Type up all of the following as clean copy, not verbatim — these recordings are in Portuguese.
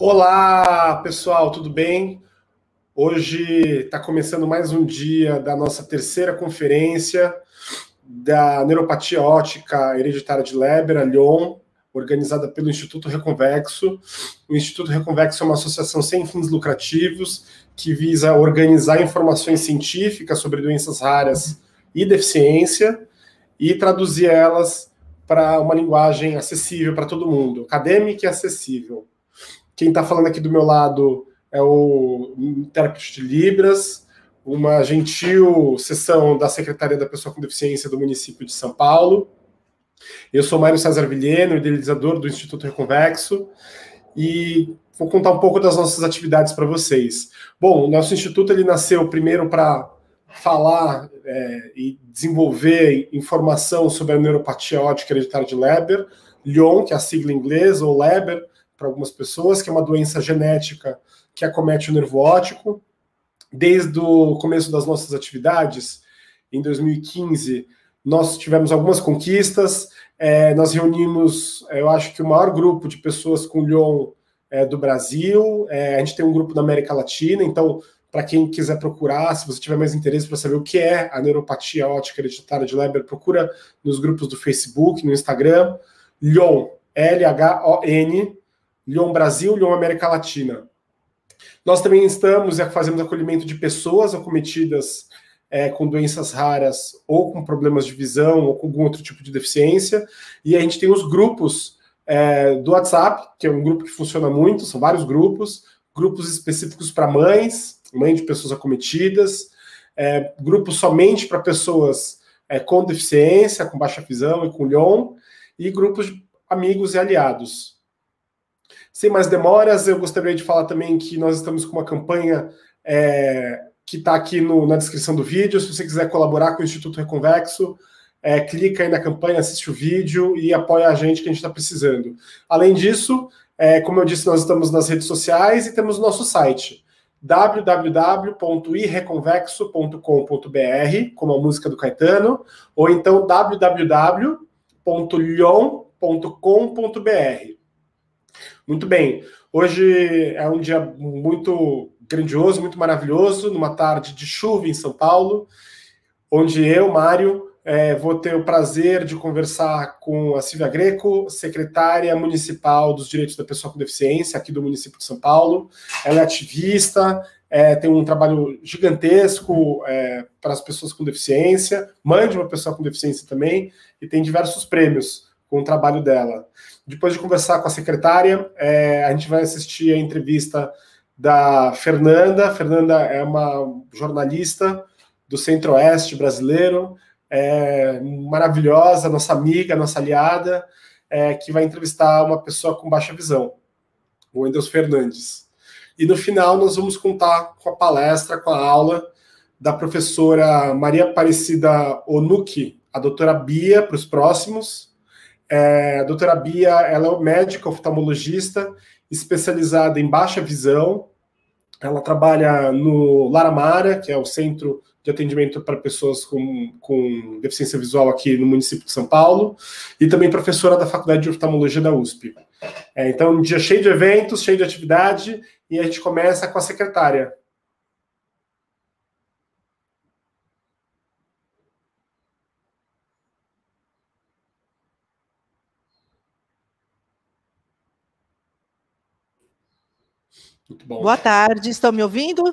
Olá, pessoal, tudo bem? Hoje está começando mais um dia da nossa terceira conferência da Neuropatia Óptica Hereditária de Leber, a Lyon, organizada pelo Instituto Reconvexo. O Instituto Reconvexo é uma associação sem fins lucrativos que visa organizar informações científicas sobre doenças raras e deficiência e traduzir elas para uma linguagem acessível para todo mundo, acadêmica e acessível. Quem está falando aqui do meu lado é o intérprete de Libras, uma gentil sessão da Secretaria da Pessoa com Deficiência do município de São Paulo. Eu sou Mário César Vilheno, idealizador do Instituto Reconvexo, e vou contar um pouco das nossas atividades para vocês. Bom, o nosso instituto ele nasceu primeiro para falar e desenvolver informação sobre a neuropatia óptica hereditária de Leber, Lyon, que é a sigla em inglês, ou Leber, para algumas pessoas, que é uma doença genética que acomete o nervo óptico. Desde o começo das nossas atividades, em 2015, nós tivemos algumas conquistas. Nós reunimos, eu acho que o maior grupo de pessoas com Lyon do Brasil. A gente tem um grupo da América Latina, então, para quem quiser procurar, se você tiver mais interesse para saber o que é a neuropatia óptica hereditária de Leber, procura nos grupos do Facebook, no Instagram. Lyon, L-H-O-N, Lyon Brasil, Lyon América Latina. Nós também fazemos acolhimento de pessoas acometidas com doenças raras ou com problemas de visão ou com algum outro tipo de deficiência. E a gente tem os grupos do WhatsApp, que é um grupo que funciona muito, são vários grupos específicos para mães de pessoas acometidas, grupos somente para pessoas com deficiência, com baixa visão e com Lyon, e grupos de amigos e aliados. Sem mais demoras, eu gostaria de falar também que nós estamos com uma campanha que está aqui na descrição do vídeo. Se você quiser colaborar com o Instituto Reconvexo, clica aí na campanha, assiste o vídeo e apoia a gente que a gente está precisando. Além disso, como eu disse, nós estamos nas redes sociais e temos o nosso site, www.ireconvexo.com.br, como a música do Caetano, ou então www.lyon.com.br. Muito bem, hoje é um dia muito grandioso, muito maravilhoso, numa tarde de chuva em São Paulo, onde eu, Mário, vou ter o prazer de conversar com a Silvia Greco, secretária municipal dos direitos da pessoa com deficiência aqui do município de São Paulo. Ela é ativista, tem um trabalho gigantesco para as pessoas com deficiência, mãe de uma pessoa com deficiência também, e tem diversos prêmios com o trabalho dela. Depois de conversar com a secretária, a gente vai assistir a entrevista da Fernanda. Fernanda é uma jornalista do Centro-Oeste brasileiro, maravilhosa, nossa amiga, nossa aliada, que vai entrevistar uma pessoa com baixa visão, o Wendels Fernandes. E no final nós vamos contar com a palestra, com a aula da professora Maria Aparecida Onuki, a doutora Bia, para os próximos. A doutora Bia, ela é médica oftalmologista especializada em baixa visão. Ela trabalha no Laramara, que é o centro de atendimento para pessoas com deficiência visual aqui no município de São Paulo, e também professora da Faculdade de Oftalmologia da USP. Então, um dia cheio de eventos, cheio de atividade, e a gente começa com a secretária. Muito bom. Boa tarde, estão me ouvindo?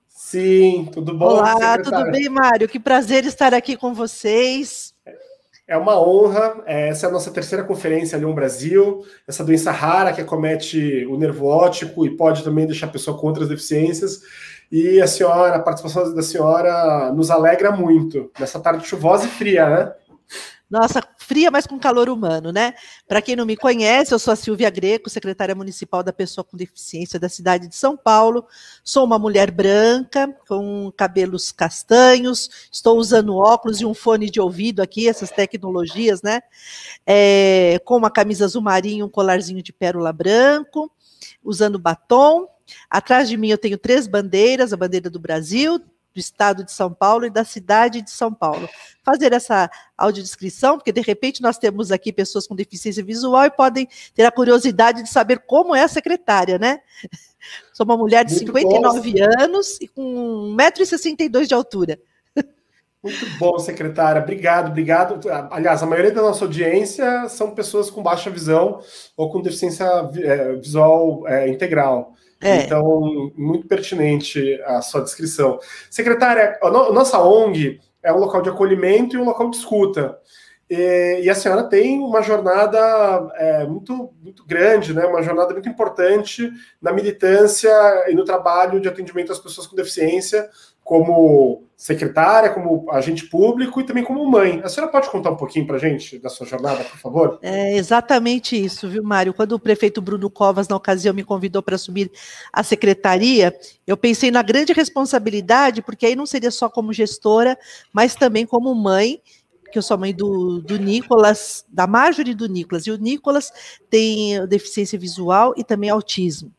Sim, tudo bom? Olá, secretária? Tudo bem, Mário? Que prazer estar aqui com vocês. É uma honra. Essa é a nossa terceira conferência Lyon Brasil. Essa doença rara que acomete o nervo óptico e pode também deixar a pessoa com outras deficiências. E a participação da senhora nos alegra muito nessa tarde chuvosa e fria, né? Nossa, fria, mas com calor humano, né? Para quem não me conhece, eu sou a Silvia Greco, secretária municipal da pessoa com deficiência da cidade de São Paulo. Sou uma mulher branca, com cabelos castanhos, estou usando óculos e um fone de ouvido aqui, essas tecnologias, né? Com uma camisa azul marinho, um colarzinho de pérola branco, usando batom. Atrás de mim eu tenho 3 bandeiras, a bandeira do Brasil, do Estado de São Paulo e da cidade de São Paulo. Fazer essa audiodescrição, porque de repente nós temos aqui pessoas com deficiência visual e podem ter a curiosidade de saber como é a secretária, né? Sou uma mulher de 59 anos e com 1,62 m de altura. Muito bom, secretária. Obrigado, obrigado. Aliás, a maioria da nossa audiência são pessoas com baixa visão ou com deficiência visual integral. Então, muito pertinente a sua descrição. Secretária, a nossa ONG é um local de acolhimento e um local de escuta. E a senhora tem uma jornada muito, muito grande, né? Uma jornada muito importante na militância e no trabalho de atendimento às pessoas com deficiência, como secretária, como agente público e também como mãe. A senhora pode contar um pouquinho para a gente da sua jornada, por favor? É exatamente isso, viu, Mário? Quando o prefeito Bruno Covas, na ocasião, me convidou para assumir a secretaria, eu pensei na grande responsabilidade, porque aí não seria só como gestora, mas também como mãe, que eu sou mãe do Nicolas, da Marjorie e do Nicolas, e o Nicolas tem deficiência visual e também autismo.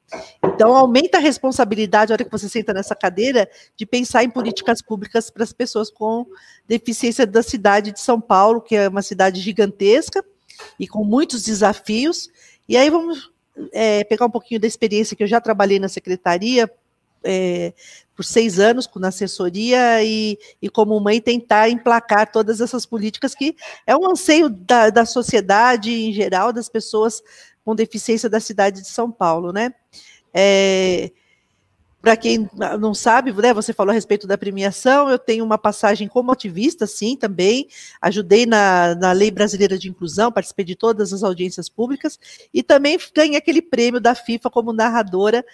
Então, aumenta a responsabilidade, na hora que você senta nessa cadeira, de pensar em políticas públicas para as pessoas com deficiência da cidade de São Paulo, que é uma cidade gigantesca e com muitos desafios. E aí vamos pegar um pouquinho da experiência que eu já trabalhei na secretaria, por 6 anos na assessoria e como mãe tentar emplacar todas essas políticas que é um anseio da sociedade em geral, das pessoas com deficiência da cidade de São Paulo, né? Para quem não sabe, né, você falou a respeito da premiação, eu tenho uma passagem como ativista, sim, também, ajudei na Lei Brasileira de Inclusão, participei de todas as audiências públicas, e também ganhei aquele prêmio da FIFA como narradora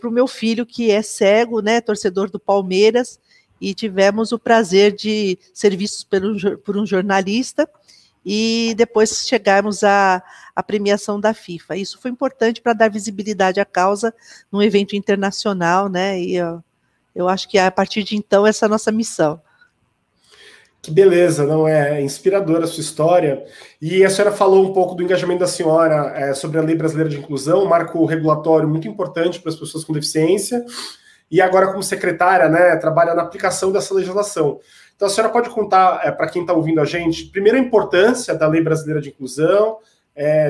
para o meu filho, que é cego, né, torcedor do Palmeiras, e tivemos o prazer de ser vistos por um jornalista, e depois chegarmos à premiação da FIFA. Isso foi importante para dar visibilidade à causa num evento internacional, né? E eu acho que a partir de então essa é a nossa missão. Que beleza, não é inspiradora a sua história. E a senhora falou um pouco do engajamento da senhora sobre a Lei Brasileira de Inclusão, um marco regulatório muito importante para as pessoas com deficiência. E agora, como secretária, né, trabalha na aplicação dessa legislação. Então, a senhora pode contar para quem está ouvindo a gente, primeiro, a importância da Lei Brasileira de Inclusão,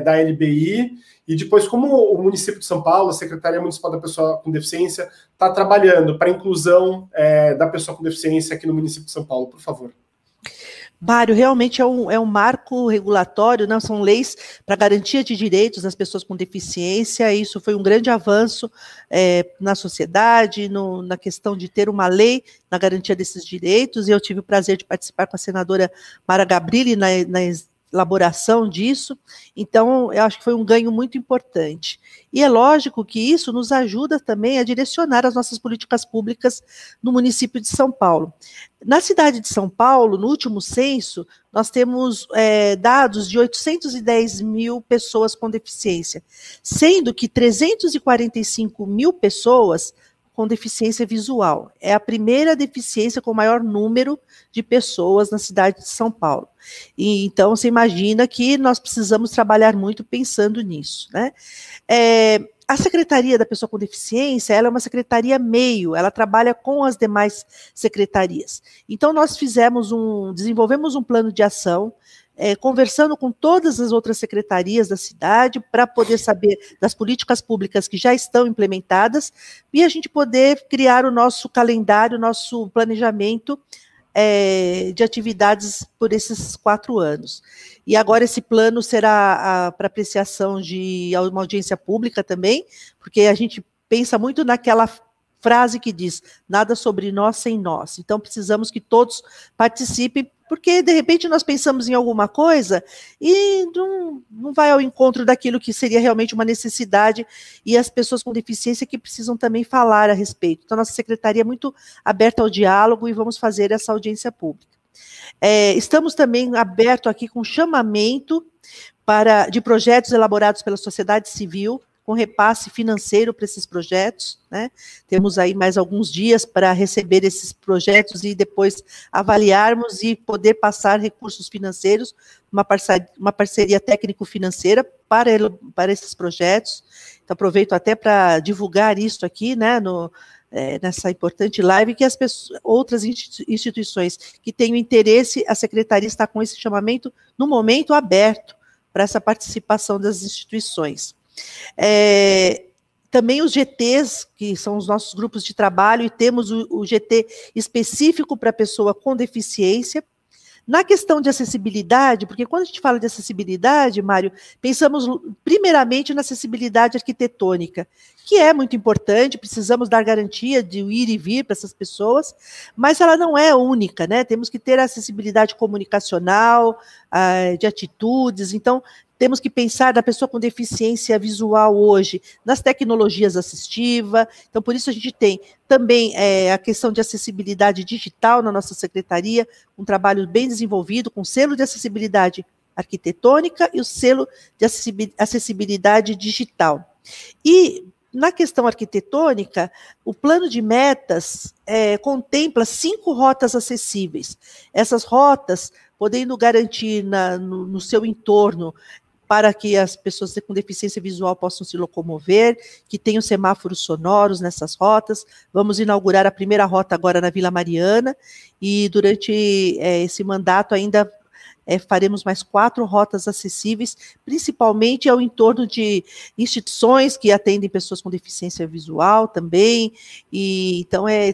da LBI, e depois como o município de São Paulo, a Secretaria Municipal da Pessoa com Deficiência, está trabalhando para a inclusão da pessoa com deficiência aqui no município de São Paulo, por favor. Mário, realmente é um marco regulatório, não são leis para garantia de direitos das pessoas com deficiência, isso foi um grande avanço na sociedade, na questão de ter uma lei na garantia desses direitos, e eu tive o prazer de participar com a senadora Mara Gabrilli na elaboração disso, então eu acho que foi um ganho muito importante. E é lógico que isso nos ajuda também a direcionar as nossas políticas públicas no município de São Paulo. Na cidade de São Paulo, no último censo, nós temos dados de 810 mil pessoas com deficiência, sendo que 345 mil pessoas com deficiência visual. É a primeira deficiência com maior número de pessoas na cidade de São Paulo. E, então, você imagina que nós precisamos trabalhar muito pensando nisso, né? A Secretaria da Pessoa com Deficiência, ela é uma secretaria meio, ela trabalha com as demais secretarias. Então, nós desenvolvemos um plano de ação, conversando com todas as outras secretarias da cidade para poder saber das políticas públicas que já estão implementadas e a gente poder criar o nosso calendário, o nosso planejamento de atividades por esses 4 anos. E agora esse plano será para apreciação de uma audiência pública também, porque a gente pensa muito naquela frase que diz, nada sobre nós sem nós. Então precisamos que todos participem, porque, de repente, nós pensamos em alguma coisa e não vai ao encontro daquilo que seria realmente uma necessidade e as pessoas com deficiência que precisam também falar a respeito. Então, nossa secretaria é muito aberta ao diálogo e vamos fazer essa audiência pública. Estamos também abertos aqui com chamamento de projetos elaborados pela sociedade civil, com repasse financeiro para esses projetos, né? Temos aí mais alguns dias para receber esses projetos e depois avaliarmos e poder passar recursos financeiros, uma parceria técnico-financeira para esses projetos. Então, aproveito até para divulgar isso aqui, né, nessa importante live, que as pessoas, outras instituições que tenham interesse, a Secretaria está com esse chamamento no momento aberto para essa participação das instituições. Também os GTs, que são os nossos grupos de trabalho, e temos o GT específico para pessoa com deficiência. Na questão de acessibilidade, porque quando a gente fala de acessibilidade, Mário, pensamos primeiramente na acessibilidade arquitetônica, que é muito importante, precisamos dar garantia de ir e vir para essas pessoas, mas ela não é única, né? Temos que ter a acessibilidade comunicacional, de atitudes, então temos que pensar na pessoa com deficiência visual hoje, nas tecnologias assistivas. Então, por isso a gente tem também a questão de acessibilidade digital na nossa secretaria, um trabalho bem desenvolvido, com selo de acessibilidade arquitetônica e o selo de acessibilidade digital. E, na questão arquitetônica, o plano de metas contempla 5 rotas acessíveis. Essas rotas, podendo garantir no seu entorno, para que as pessoas com deficiência visual possam se locomover, que tenham semáforos sonoros nessas rotas. Vamos inaugurar a primeira rota agora na Vila Mariana, e durante esse mandato ainda faremos mais 4 rotas acessíveis, principalmente ao entorno de instituições que atendem pessoas com deficiência visual também, e então é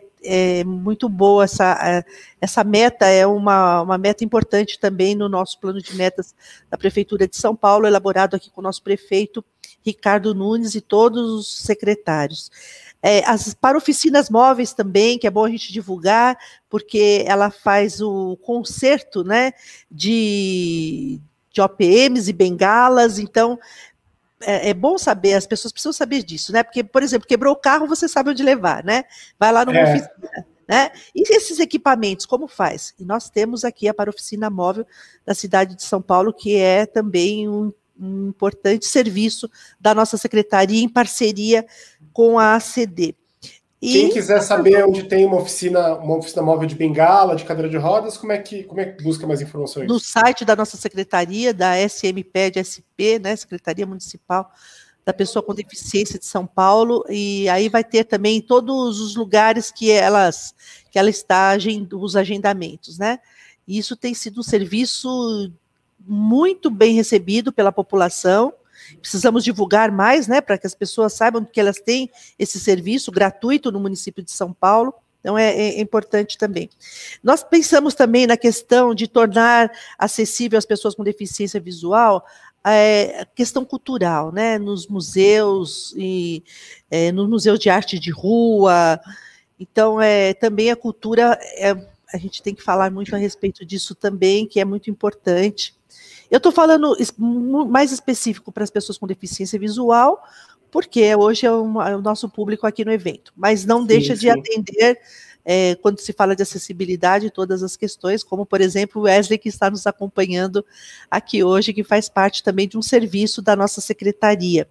muito boa essa meta, é uma meta importante também no nosso plano de metas da Prefeitura de São Paulo, elaborado aqui com o nosso prefeito Ricardo Nunes e todos os secretários. Para oficinas móveis também, que é bom a gente divulgar, porque ela faz o conserto, né, de OPMs e bengalas, então é bom saber, as pessoas precisam saber disso, né, porque, por exemplo, quebrou o carro, você sabe onde levar, né, vai lá numa oficina, né, e esses equipamentos, como faz? E nós temos aqui a Paroficina Móvel da cidade de São Paulo, que é também um importante serviço da nossa secretaria em parceria com a ACD. Quem quiser saber onde tem uma oficina móvel de bengala, de cadeira de rodas, como é que busca mais informações? No site da nossa secretaria, da SMPED-SP, né, Secretaria Municipal da Pessoa com Deficiência de São Paulo, e aí vai ter também todos os lugares que ela está, os agendamentos, né? E isso tem sido um serviço muito bem recebido pela população. Precisamos divulgar mais, né, para que as pessoas saibam que elas têm esse serviço gratuito no município de São Paulo. Então, é importante também. Nós pensamos também na questão de tornar acessível às pessoas com deficiência visual a questão cultural, né, nos museus, e nos museus de arte de rua. Então, também a cultura, a gente tem que falar muito a respeito disso também, que é muito importante. Eu estou falando mais específico para as pessoas com deficiência visual, porque hoje é o nosso público aqui no evento, mas não deixa de atender, quando se fala de acessibilidade, todas as questões, como, por exemplo, o Wesley, que está nos acompanhando aqui hoje, que faz parte também de um serviço da nossa secretaria.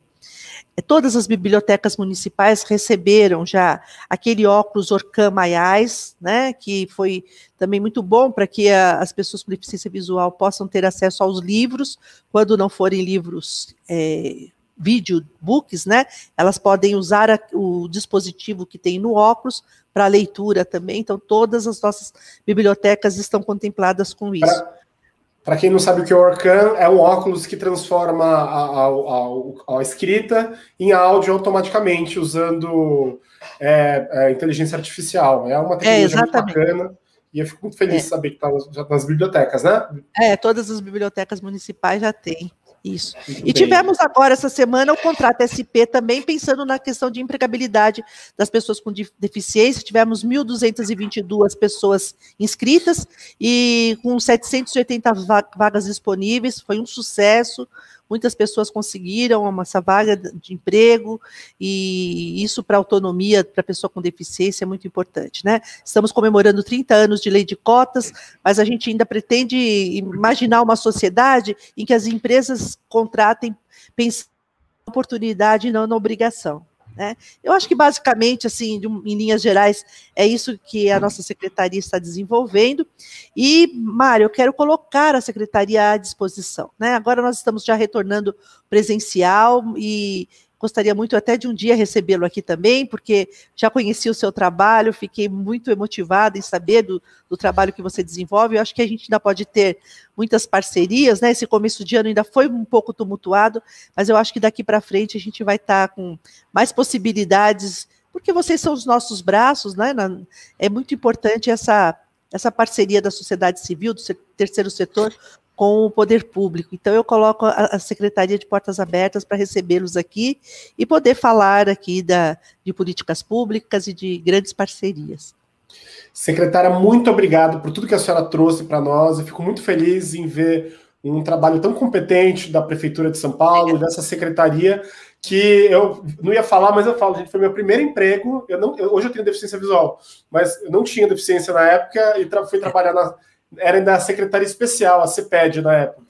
Todas as bibliotecas municipais receberam já aquele óculos Orcam Maiais, né, que foi também muito bom para que as pessoas com deficiência visual possam ter acesso aos livros, quando não forem livros videobooks, né, elas podem usar o dispositivo que tem no óculos para leitura também, então todas as nossas bibliotecas estão contempladas com isso. Para quem não sabe o que é o Orcam, é um óculos que transforma a escrita em áudio automaticamente, usando inteligência artificial. É uma tecnologia muito bacana, e eu fico muito feliz de saber que está já nas bibliotecas, né? Todas as bibliotecas municipais já têm isso. E tivemos agora, essa semana, o contrato SP também, pensando na questão de empregabilidade das pessoas com deficiência. Tivemos 1.222 pessoas inscritas e com 780 vagas disponíveis. Foi um sucesso. Muitas pessoas conseguiram essa vaga de emprego, e isso para a autonomia, para a pessoa com deficiência, é muito importante, né? Estamos comemorando 30 anos de lei de cotas, mas a gente ainda pretende imaginar uma sociedade em que as empresas contratem pensando na oportunidade e não na obrigação, né? Eu acho que, basicamente, assim, em linhas gerais, é isso que a nossa secretaria está desenvolvendo. E, Mário, eu quero colocar a secretaria à disposição, né? Agora nós estamos já retornando presencial, e gostaria muito até de um dia recebê-lo aqui também, porque já conheci o seu trabalho, fiquei muito emotivada em saber do trabalho que você desenvolve. Eu acho que a gente ainda pode ter muitas parcerias, né? Esse começo de ano ainda foi um pouco tumultuado, mas eu acho que daqui para frente a gente vai estar com mais possibilidades, porque vocês são os nossos braços, né? É muito importante essa parceria da sociedade civil, do terceiro setor, com o poder público. Então, eu coloco a Secretaria de Portas Abertas para recebê-los aqui e poder falar aqui de políticas públicas e de grandes parcerias. Secretária, muito obrigado por tudo que a senhora trouxe para nós. Eu fico muito feliz em ver um trabalho tão competente da Prefeitura de São Paulo, dessa secretaria, que eu não ia falar, mas eu falo, gente, foi meu primeiro emprego. Hoje eu tenho deficiência visual, mas eu não tinha deficiência na época e fui trabalhar era da Secretaria Especial, a CEPED, na época.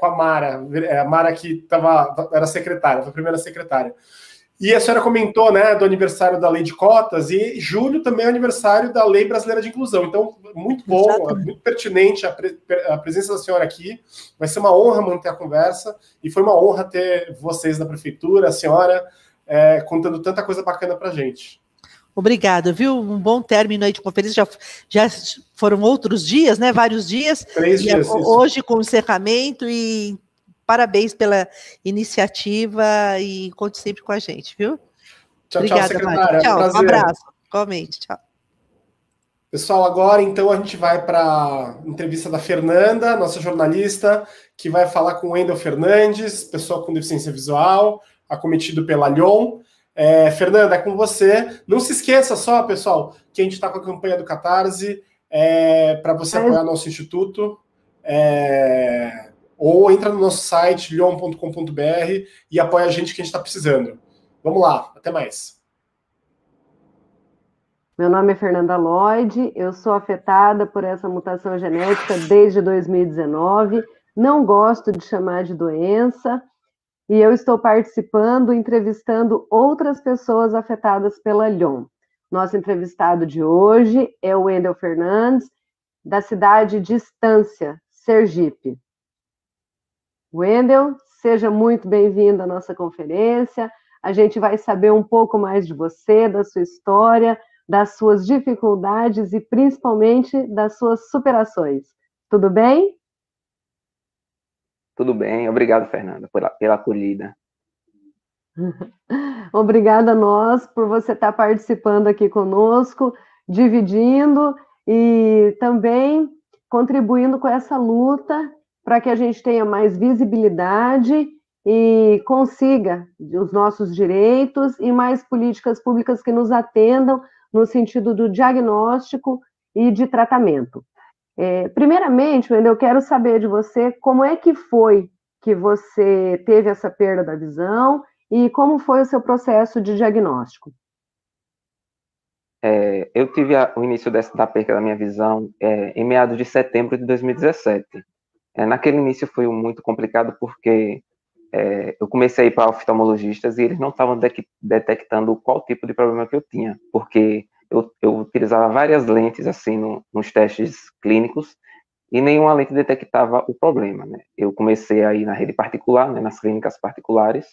Com a Mara que era secretária, foi a primeira secretária. E a senhora comentou, né, do aniversário da Lei de Cotas, e julho também é o aniversário da Lei Brasileira de Inclusão. Então, muito bom, muito pertinente a presença da senhora aqui. Vai ser uma honra manter a conversa, e foi uma honra ter vocês da Prefeitura, a senhora, contando tanta coisa bacana para a gente. Obrigada, viu? Um bom término aí de conferência. Já foram outros dias, né? Vários dias. 3 dias. Hoje com o encerramento, e parabéns pela iniciativa e conte sempre com a gente, viu? Tchau, obrigada, tchau, secretária. Tchau, prazer. Um abraço. Igualmente, tchau. Pessoal, agora então a gente vai para a entrevista da Fernanda, nossa jornalista, que vai falar com o Wendel Fernandes, pessoa com deficiência visual, acometido pela Lyon. Fernanda, é com você. Não se esqueça só, pessoal, que a gente está com a campanha do Catarse para você apoiar nosso instituto. Ou entra no nosso site, lyon.com.br, e apoia a gente que a gente está precisando. Vamos lá, até mais. Meu nome é Fernanda Lloyd, eu sou afetada por essa mutação genética desde 2019, não gosto de chamar de doença, e eu estou participando, entrevistando outras pessoas afetadas pela Lyon. Nosso entrevistado de hoje é o Wendel Fernandes, da cidade de Estância, Sergipe. Wendel, seja muito bem-vindo à nossa conferência. A gente vai saber um pouco mais de você, da sua história, das suas dificuldades e principalmente das suas superações. Tudo bem? Tudo bem, obrigado, Fernanda, pela acolhida. Obrigada a nós por você estar participando aqui conosco, dividindo e também contribuindo com essa luta para que a gente tenha mais visibilidade e consiga os nossos direitos e mais políticas públicas que nos atendam no sentido do diagnóstico e de tratamento. Primeiramente, Wendel, eu quero saber de você como é que foi que você teve essa perda da visão e como foi o seu processo de diagnóstico. Eu tive o início da perda da minha visão em meados de setembro de 2017. Naquele início foi muito complicado porque eu comecei a ir para oftalmologistas e eles não estavam detectando qual tipo de problema que eu tinha, porque eu utilizava várias lentes assim nos testes clínicos e nenhuma lente detectava o problema, né? Eu comecei a ir na rede particular, né, nas clínicas particulares,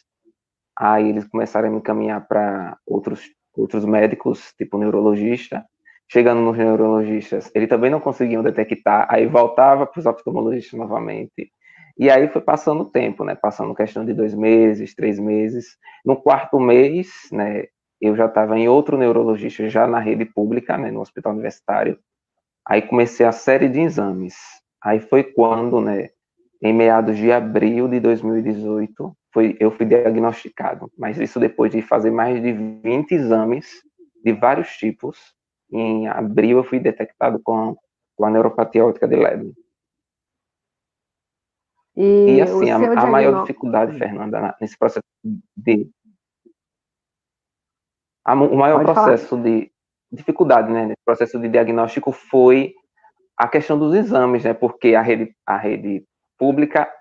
aí eles começaram a me encaminhar para outros médicos, tipo neurologista. Chegando nos neurologistas, eles também não conseguiam detectar, aí voltava para os oftalmologistas novamente. E aí foi passando o tempo, né? Passando questão de 2 meses, 3 meses. No 4º mês, né, eu já estava em outro neurologista, já na rede pública, né, no hospital universitário. Aí comecei a série de exames. Aí foi quando, né, em meados de abril de 2018, eu fui diagnosticado. Mas isso depois de fazer mais de 20 exames de vários tipos. Em abril eu fui detectado com a neuropatia óptica de Leber. E assim, a maior dificuldade, Fernanda, nesse processo o maior processo de dificuldade, né, nesse processo de diagnóstico foi a questão dos exames, né, porque a rede pública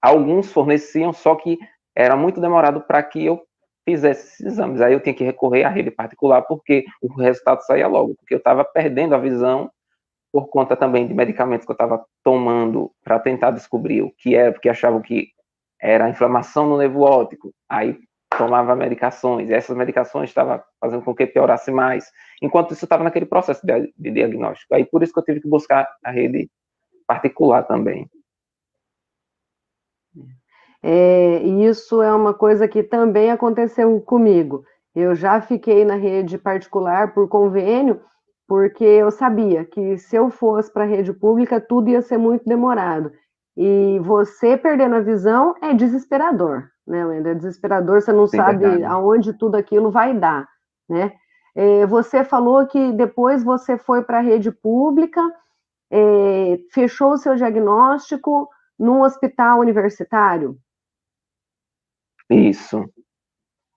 alguns forneciam, só que era muito demorado para que eu fizesse esses exames. Aí eu tinha que recorrer à rede particular porque o resultado saía logo, porque eu estava perdendo a visão por conta também de medicamentos que eu estava tomando para tentar descobrir o que era, porque achavam que era inflamação no nervo óptico, aí tomava medicações, e essas medicações estavam fazendo com que piorasse mais, enquanto isso estava naquele processo de diagnóstico. Aí por isso que eu tive que buscar a rede particular também. Isso é uma coisa que também aconteceu comigo. Eu já fiquei na rede particular por convênio, porque eu sabia que se eu fosse para a rede pública, tudo ia ser muito demorado. E você perdendo a visão é desesperador, né, Wendel? É desesperador, você não Sim, sabe verdade. aonde tudo aquilo vai dar, né? Você falou que depois você foi para a rede pública, fechou o seu diagnóstico num hospital universitário? Isso.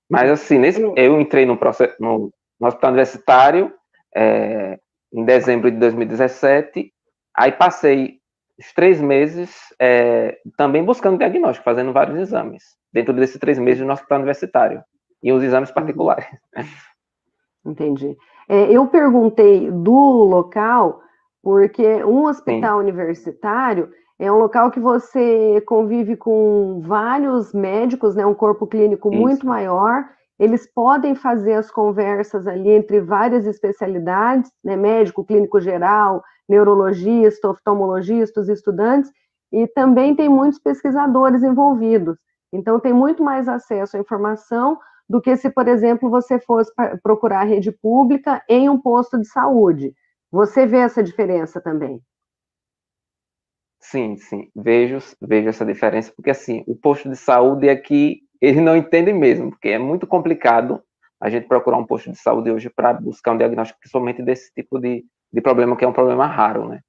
Mas assim, eu entrei no hospital universitário em dezembro de 2017, aí passei os 3 meses também buscando diagnóstico, fazendo vários exames, dentro desses 3 meses no hospital universitário, e os exames particulares. Entendi. Eu perguntei do local, porque um hospital universitário é um local que você convive com vários médicos, né, um corpo clínico muito maior, eles podem fazer as conversas ali entre várias especialidades, né, médico, clínico geral, neurologista, oftalmologista, os estudantes, e também tem muitos pesquisadores envolvidos. Então, tem muito mais acesso à informação do que se, por exemplo, você fosse procurar a rede pública em um posto de saúde. Você vê essa diferença também? Sim, vejo essa diferença, porque assim, o posto de saúde aqui, eles não entendem mesmo, porque é muito complicado a gente procurar um posto de saúde hoje para buscar um diagnóstico, principalmente desse tipo de problema, que é um problema raro, né?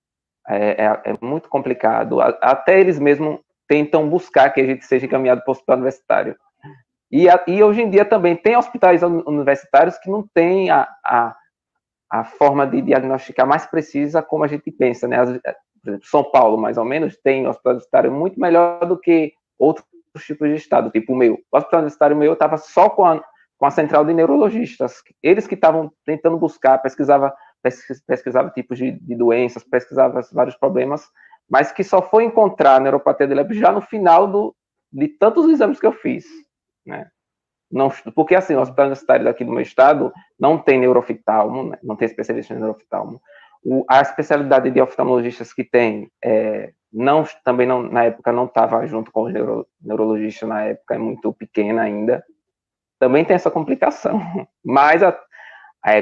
É muito complicado, até eles mesmos tentam buscar que a gente seja encaminhado para o hospital universitário. E hoje em dia também tem hospitais universitários que não têm a forma de diagnosticar mais precisa como a gente pensa, né? Por exemplo, São Paulo, mais ou menos, tem um hospital universitário muito melhor do que outros tipos de estado, tipo o meu. O hospital universitário meu estava só com a central de neurologistas. Eles que estavam tentando buscar, pesquisava tipos de doenças, pesquisava vários problemas, mas que só foi encontrar a neuropatia de Leber já no final de tantos exames que eu fiz, né? Não, porque assim, o hospital universitário daqui do meu estado não tem neuroftalmo, né? Não tem especialista em neuroftalmo. A especialidade de oftalmologistas que tem, também não, na época não estava junto com os neurologistas, na época é muito pequena ainda. Também tem essa complicação. Mas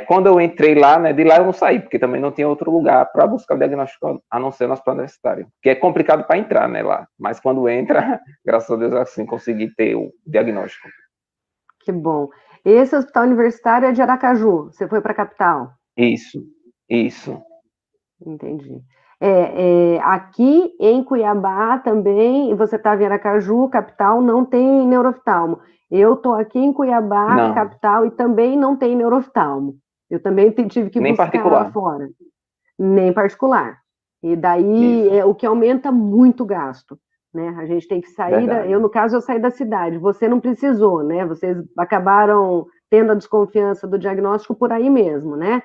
quando eu entrei lá, né, de lá eu não saí, porque também não tinha outro lugar para buscar o diagnóstico a não ser no hospital universitário, que é complicado para entrar, né, lá. Mas quando entra, graças a Deus, assim, consegui ter o diagnóstico. Que bom. Esse hospital universitário é de Aracaju, você foi para a capital? Isso. Entendi. Aqui em Cuiabá também, você estava em Aracaju, capital, não tem neuroftalmo. Eu estou aqui em Cuiabá, capital, e também não tem neuroftalmo. Eu também tive que buscar particular. lá fora. Nem particular. E daí o que aumenta muito o gasto. Né? A gente tem que sair, no caso, eu saí da cidade, você não precisou, né? Vocês acabaram tendo a desconfiança do diagnóstico por aí mesmo, né?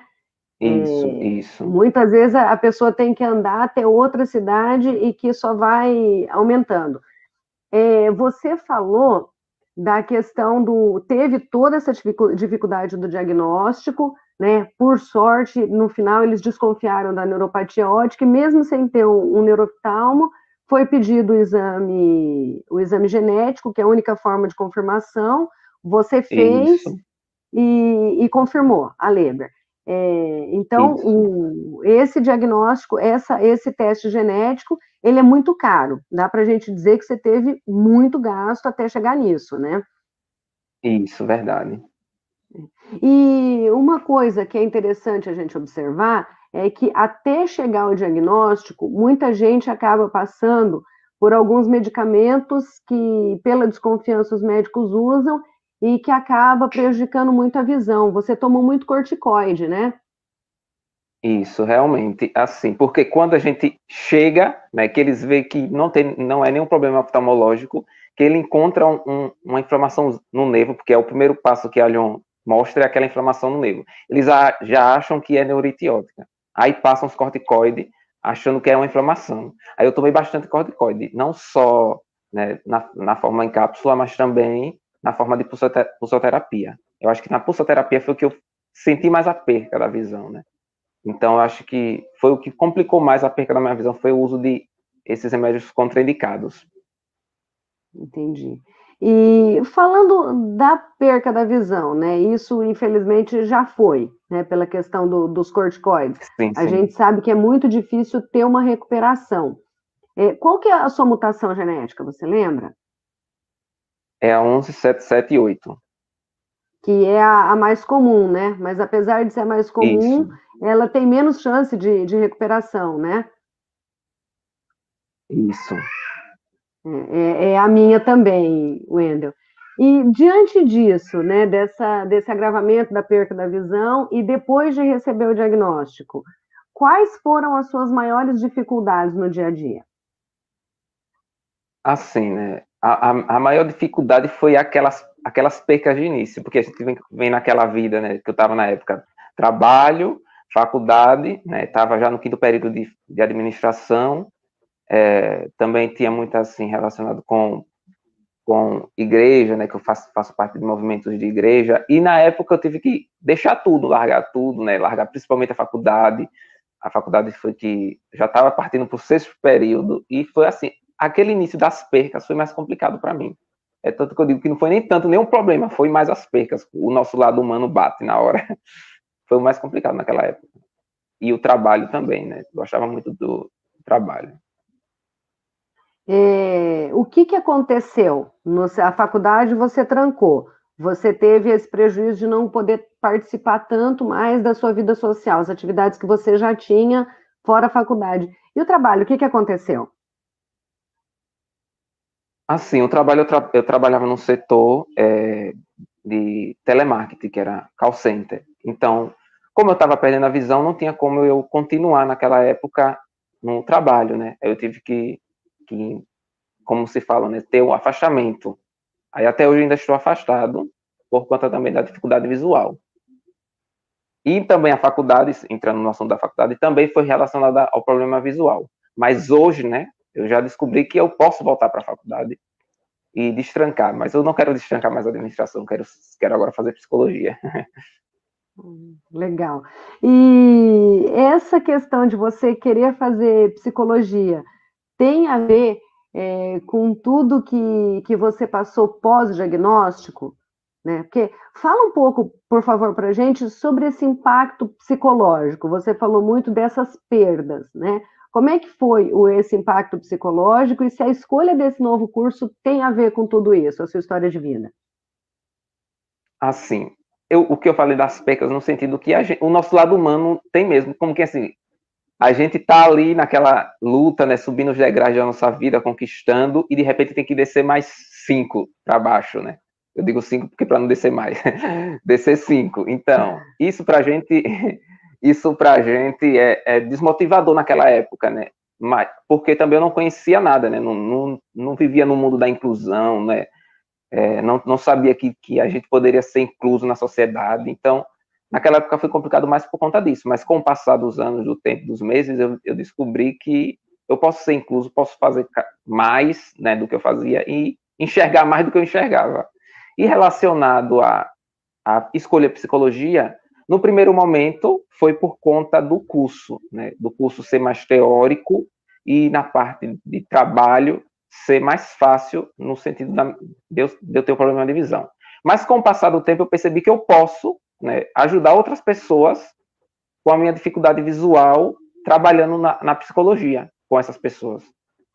Isso. Muitas vezes a pessoa tem que andar até outra cidade e que só vai aumentando. Você falou da questão teve toda essa dificuldade do diagnóstico, né? Por sorte, no final eles desconfiaram da neuropatia óptica, e mesmo sem ter um neuroftalmo, foi pedido o exame genético, que é a única forma de confirmação, você fez e confirmou a Leber. Então, esse diagnóstico, esse teste genético, ele é muito caro. Dá para a gente dizer que você teve muito gasto até chegar nisso, né? Isso, verdade. E uma coisa que é interessante a gente observar é que até chegar ao diagnóstico, muita gente acaba passando por alguns medicamentos que, pela desconfiança, os médicos usam e que acaba prejudicando muito a visão. Você tomou muito corticoide, né? Isso, realmente, assim, porque quando a gente chega, né, que eles veem que não é nenhum problema oftalmológico, que ele encontra uma inflamação no nervo, porque é o primeiro passo que a Lyon mostra, é aquela inflamação no nervo. Eles já acham que é neurite óptica. Aí passam os corticoides, achando que é uma inflamação. Aí eu tomei bastante corticoide, não só né, na forma em cápsula, mas também na forma de pulsoterapia. Eu acho que na pulsoterapia foi o que eu senti mais a perca da visão, né? Então, eu acho que foi o que complicou mais a perca da minha visão, foi o uso de esses remédios contraindicados. Entendi. E falando da perca da visão, né? Isso, infelizmente, já foi, né? Pela questão dos corticoides. Sim, A sim. gente sabe que é muito difícil ter uma recuperação. Qual que é a sua mutação genética, você lembra? É a 11778. Que é a mais comum, né? Mas apesar de ser a mais comum, Isso. ela tem menos chance de recuperação, né? Isso. É a minha também, Wendel. E diante disso, né, desse agravamento da perca da visão e depois de receber o diagnóstico, quais foram as suas maiores dificuldades no dia a dia? Assim, né? A maior dificuldade foi aquelas percas de início, porque a gente vem naquela vida, né? Que eu estava na época, trabalho, faculdade, né? Estava já no 5º período de administração, também tinha muito assim relacionado com igreja, né? Que eu faço parte de movimentos de igreja, e na época eu tive que deixar tudo, largar tudo, né? Largar principalmente a faculdade. A faculdade foi que já estava partindo para o 6º período, e foi assim, aquele início das percas foi mais complicado para mim. É tanto que eu digo que não foi nem tanto nenhum problema, foi mais as percas. O nosso lado humano bate na hora. Foi o mais complicado naquela época. E o trabalho também, né? Eu gostava muito do trabalho. O que aconteceu? A faculdade você trancou, você teve esse prejuízo de não poder participar tanto mais da sua vida social, as atividades que você já tinha fora a faculdade. E o trabalho, o que aconteceu? Assim, o trabalho, eu trabalhava no setor de telemarketing, que era call center. Então, como eu estava perdendo a visão, não tinha como eu continuar naquela época no trabalho, né? Eu tive que como se fala, né, ter um afastamento. Aí até hoje eu ainda estou afastado, por conta também da dificuldade visual. E também a faculdade, entrando no assunto da faculdade, também foi relacionada ao problema visual. Mas hoje, né, eu já descobri que eu posso voltar para a faculdade e destrancar, mas eu não quero destrancar mais a administração, quero agora fazer psicologia. Legal. E essa questão de você querer fazer psicologia tem a ver com tudo que você passou pós-diagnóstico? Né? Porque fala um pouco, por favor, para a gente sobre esse impacto psicológico. Você falou muito dessas perdas, né? Como é que foi esse impacto psicológico e se a escolha desse novo curso tem a ver com tudo isso, a sua história de vida? Assim, o que eu falei das percas no sentido que o nosso lado humano tem mesmo, como que assim, a gente tá ali naquela luta, né, subindo os degraus da nossa vida, conquistando, e de repente tem que descer mais 5 para baixo, né? Eu digo 5 porque para não descer mais, descer 5. Então, isso pra gente é desmotivador naquela época, né? Mas, porque também eu não conhecia nada, né? Não vivia no mundo da inclusão, né? Não sabia que a gente poderia ser incluso na sociedade. Então, naquela época foi complicado mais por conta disso, mas com o passar dos anos, do tempo, dos meses, eu descobri que eu posso ser incluso, posso fazer mais, né, do que eu fazia e enxergar mais do que eu enxergava. E relacionado a escolher psicologia, no primeiro momento foi por conta do curso, né, do curso ser mais teórico e na parte de trabalho ser mais fácil no sentido de eu ter um problema de visão. Mas com o passar do tempo eu percebi que eu posso, né, ajudar outras pessoas com a minha dificuldade visual trabalhando na psicologia com essas pessoas.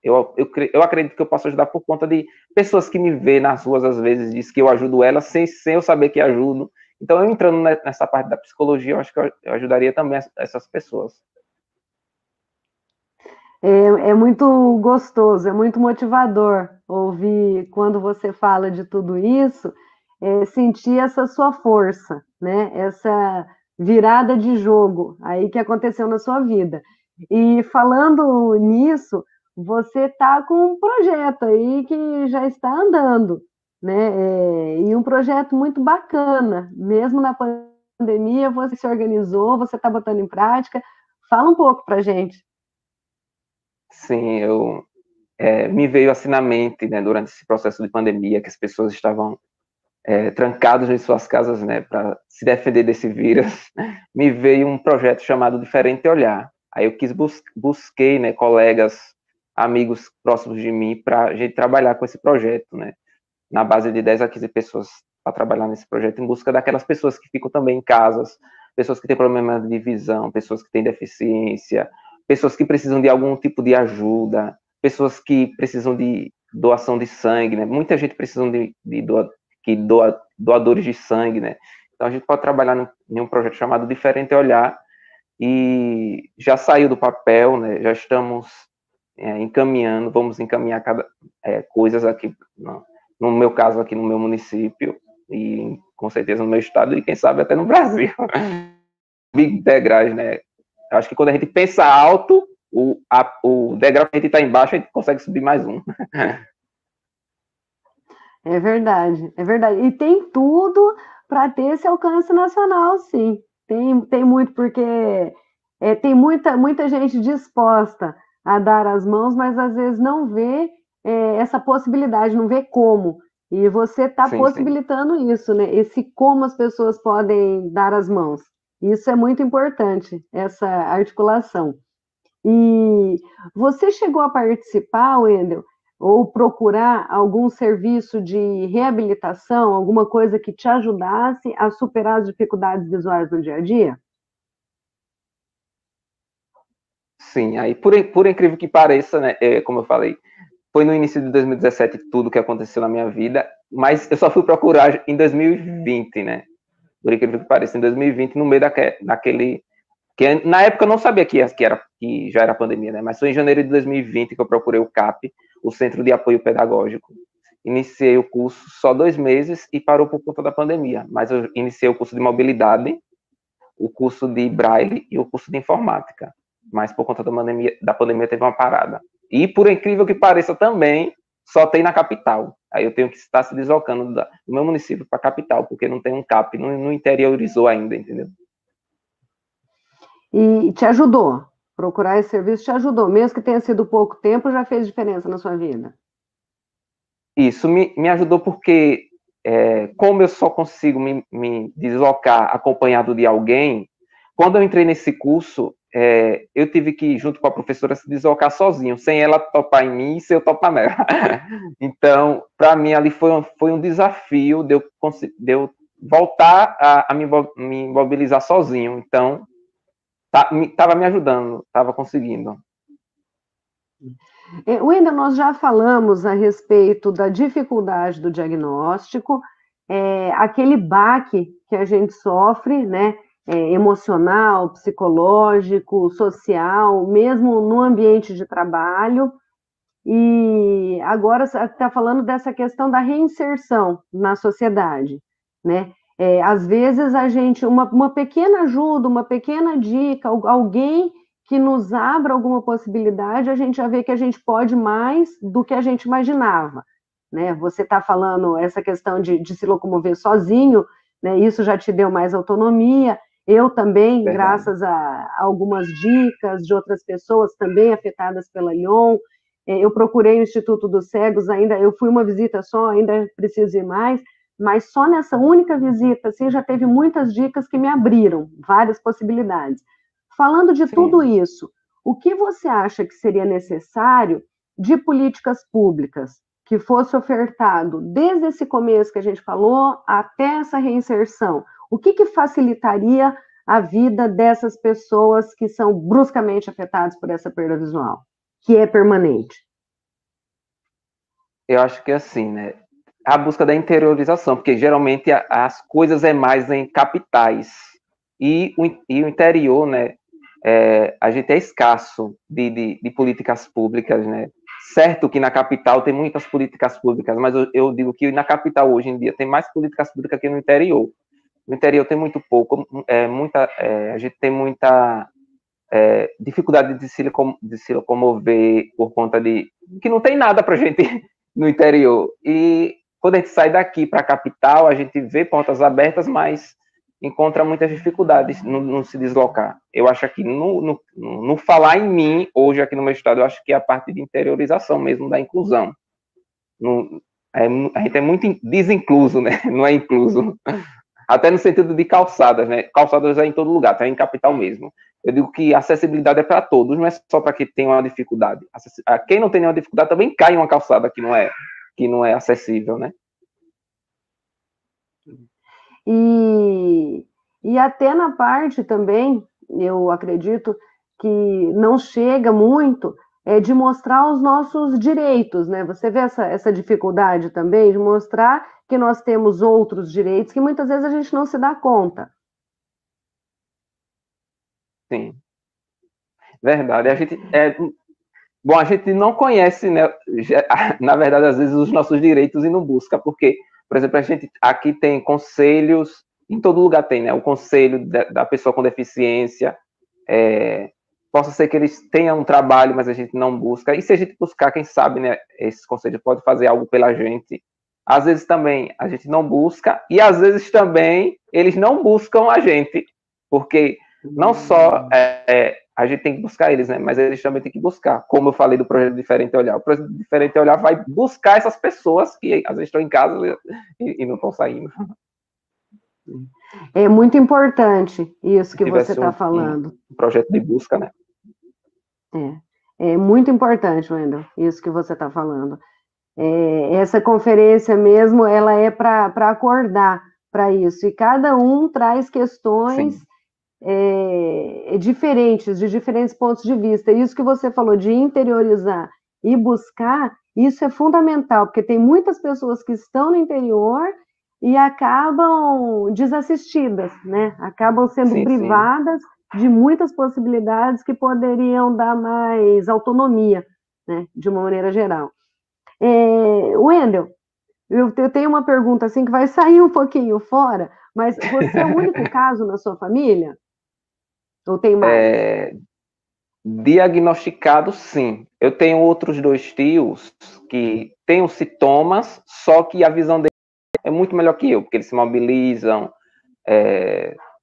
Eu acredito que eu posso ajudar por conta de pessoas que me vêem nas ruas, às vezes, diz que eu ajudo elas sem eu saber que ajudo. Então, eu entrando nessa parte da psicologia, eu acho que eu ajudaria também essas pessoas. É muito gostoso, é muito motivador ouvir quando você fala de tudo isso, sentir essa sua força, né? Essa virada de jogo aí que aconteceu na sua vida. E falando nisso, você está com um projeto aí que já está andando, né? E um projeto muito bacana, mesmo na pandemia, você se organizou, você está botando em prática. Fala um pouco para a gente. Sim, me veio assim na mente, né, durante esse processo de pandemia, que as pessoas estavam trancadas em suas casas, né, para se defender desse vírus, me veio um projeto chamado Diferente Olhar. Aí eu busquei, né, colegas, amigos próximos de mim, para a gente trabalhar com esse projeto, né, na base de 10 a 15 pessoas para trabalhar nesse projeto, em busca daquelas pessoas que ficam também em casas, pessoas que têm problema de visão, pessoas que têm deficiência, pessoas que precisam de algum tipo de ajuda, pessoas que precisam de doação de sangue, né? Muita gente precisa doadores de sangue, né? Então a gente pode trabalhar em um projeto chamado Diferente Olhar, e já saiu do papel, né? Já estamos encaminhando, vamos encaminhar coisas aqui, no meu caso aqui no meu município, e com certeza no meu estado, e quem sabe até no Brasil. Big degraus, né? Acho que quando a gente pensa alto, o degrau que a gente está embaixo, a gente consegue subir mais um. É verdade, é verdade. E tem tudo para ter esse alcance nacional, sim. Tem muito, porque tem muita gente disposta a dar as mãos, mas às vezes não vê essa possibilidade, não vê como. E você está possibilitando isso, né? Esse como as pessoas podem dar as mãos. Isso é muito importante, essa articulação. E você chegou a participar, Wendel, ou procurar algum serviço de reabilitação, alguma coisa que te ajudasse a superar as dificuldades visuais no dia a dia? Sim, aí por incrível que pareça, né, como eu falei, foi no início de 2017 tudo que aconteceu na minha vida, mas eu só fui procurar em 2020, né? Por incrível que pareça, em 2020, no meio daquele... que na época eu não sabia que já era pandemia, né? Mas foi em janeiro de 2020 que eu procurei o CAP, o Centro de Apoio Pedagógico. Iniciei o curso só 2 meses e parou por conta da pandemia, mas eu iniciei o curso de mobilidade, o curso de Braille e o curso de informática, mas por conta da pandemia teve uma parada. E por incrível que pareça também, só tem na capital. Aí eu tenho que estar se deslocando do meu município para a capital, porque não tem um CAP, não interiorizou ainda, entendeu? E te ajudou? Procurar esse serviço te ajudou? Mesmo que tenha sido pouco tempo, já fez diferença na sua vida? Isso me ajudou porque, como eu só consigo me deslocar acompanhado de alguém, quando eu entrei nesse curso, eu tive que, junto com a professora, se deslocar sozinho, sem ela topar em mim e sem eu topar nela. Então, para mim, ali foi um desafio de eu voltar a me mobilizar sozinho. Então, estava me ajudando, estava conseguindo. Wendel, nós já falamos a respeito da dificuldade do diagnóstico, aquele baque que a gente sofre, né? Emocional, psicológico, social, mesmo no ambiente de trabalho. E agora você está falando dessa questão da reinserção na sociedade, né? Às vezes a gente, uma pequena ajuda, uma pequena dica, alguém que nos abra alguma possibilidade, a gente já vê que a gente pode mais do que a gente imaginava, né? Você está falando essa questão de se locomover sozinho, né? Isso já te deu mais autonomia. Eu também, verdade, graças a algumas dicas de outras pessoas também afetadas pela Lyon, eu procurei o Instituto dos Cegos, eu fui uma visita só, ainda preciso ir mais, mas só nessa única visita, assim, já teve muitas dicas que me abriram várias possibilidades. Falando de tudo isso, o que você acha que seria necessário de políticas públicas que fosse ofertado desde esse começo que a gente falou até essa reinserção? O que facilitaria a vida dessas pessoas que são bruscamente afetadas por essa perda visual, que é permanente? Eu acho que é assim, né? A busca da interiorização, porque geralmente as coisas é mais em capitais. E o interior, né? A gente é escasso de políticas públicas, né? Certo que na capital tem muitas políticas públicas, mas eu digo que na capital hoje em dia tem mais políticas públicas que no interior. No interior tem muito pouco, a gente tem muita dificuldade de se locomover por conta de que não tem nada para a gente no interior. E quando a gente sai daqui para a capital, a gente vê portas abertas, mas encontra muitas dificuldades no se deslocar. Eu acho que no falar em mim, hoje aqui no meu estado, eu acho que é a parte de interiorização mesmo da inclusão. A gente é muito desincluso, né? Não é incluso. Até no sentido de calçadas, né? Calçadas é em todo lugar, até em capital mesmo. Eu digo que a acessibilidade é para todos, não é só para quem tem uma dificuldade. Quem não tem nenhuma dificuldade também cai em uma calçada que não é acessível, né? E até na parte também, eu acredito que não chega muito de mostrar os nossos direitos, né? Você vê essa dificuldade também de mostrar que nós temos outros direitos que muitas vezes a gente não se dá conta. Sim. Verdade. A gente não conhece, né? Na verdade, às vezes, os nossos direitos e não busca, porque, por exemplo, a gente aqui tem conselhos, em todo lugar tem, né? O conselho da pessoa com deficiência, possa ser que eles tenham um trabalho, mas a gente não busca. E se a gente buscar, quem sabe, né? Esse conselho pode fazer algo pela gente. Às vezes também a gente não busca, e às vezes também eles não buscam a gente, porque não só a gente tem que buscar eles, né? Mas eles também têm que buscar. Como eu falei do projeto Diferente Olhar. O projeto Diferente Olhar vai buscar essas pessoas que às vezes estão em casa e não estão saindo. É muito importante isso que você está falando. Um projeto de busca, né? É muito importante, Wendel, isso que você está falando. Essa conferência mesmo, ela é para acordar para isso. E cada um traz questões diferentes, de diferentes pontos de vista. Isso que você falou de interiorizar e buscar, isso é fundamental, porque tem muitas pessoas que estão no interior e acabam desassistidas, né? Acabam sendo privadas de muitas possibilidades que poderiam dar mais autonomia, né? De uma maneira geral. Wendel, eu tenho uma pergunta assim que vai sair um pouquinho fora, mas você é o único caso na sua família? Ou tem mais? Diagnosticado, sim. Eu tenho outros 2 tios que têm os sintomas, só que a visão deles é muito melhor que eu, porque eles se mobilizam,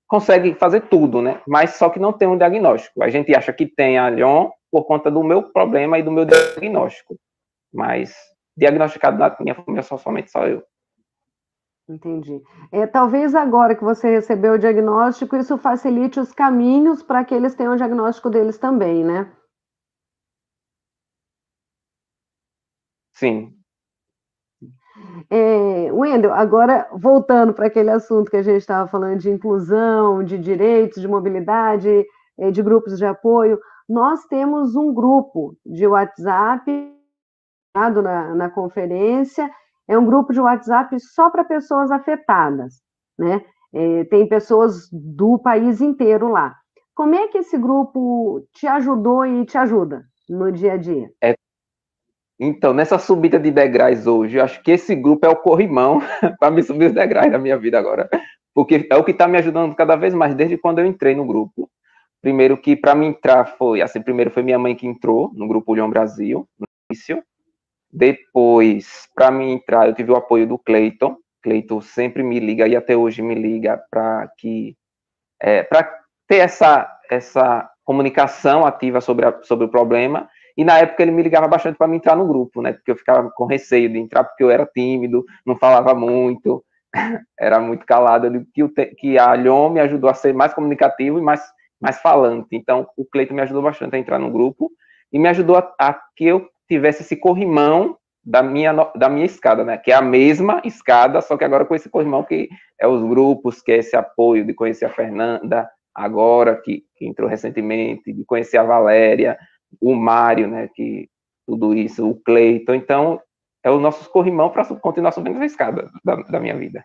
conseguem fazer tudo, né? Mas só que não tem um diagnóstico. A gente acha que tem a Lyon por conta do meu problema e do meu diagnóstico. Mas diagnosticado na minha família somente só eu. Entendi. Talvez agora que você recebeu o diagnóstico, isso facilite os caminhos para que eles tenham o diagnóstico deles também, né? Sim. Wendel, agora voltando para aquele assunto que a gente estava falando de inclusão, de direitos, de mobilidade, de grupos de apoio, nós temos um grupo de WhatsApp na conferência, é um grupo de WhatsApp só para pessoas afetadas, né? Tem pessoas do país inteiro lá. Como é que esse grupo te ajudou e te ajuda no dia a dia? Então, nessa subida de degraus hoje, eu acho que esse grupo é o corrimão para me subir os degraus da minha vida agora. Porque é o que está me ajudando cada vez mais desde quando eu entrei no grupo. Primeiro que para mim entrar primeiro foi minha mãe que entrou no grupo União Brasil, no início. Depois, para mim entrar, eu tive o apoio do Cleiton. Cleiton sempre me liga e até hoje me liga para ter essa comunicação ativa sobre o problema. E na época ele me ligava bastante para me entrar no grupo, né? Porque eu ficava com receio de entrar, porque eu era tímido, não falava muito, era muito calado. Eu digo que a Lyon me ajudou a ser mais comunicativo e mais falante. Então, o Cleiton me ajudou bastante a entrar no grupo e me ajudou a que eu tivesse esse corrimão da minha escada, né? Que é a mesma escada, só que agora com esse corrimão que é os grupos, que é esse apoio de conhecer a Fernanda, agora que entrou recentemente, de conhecer a Valéria, o Mário, né, que tudo isso, o Cleiton, então é o nosso corrimão para continuar subindo a escada da minha vida.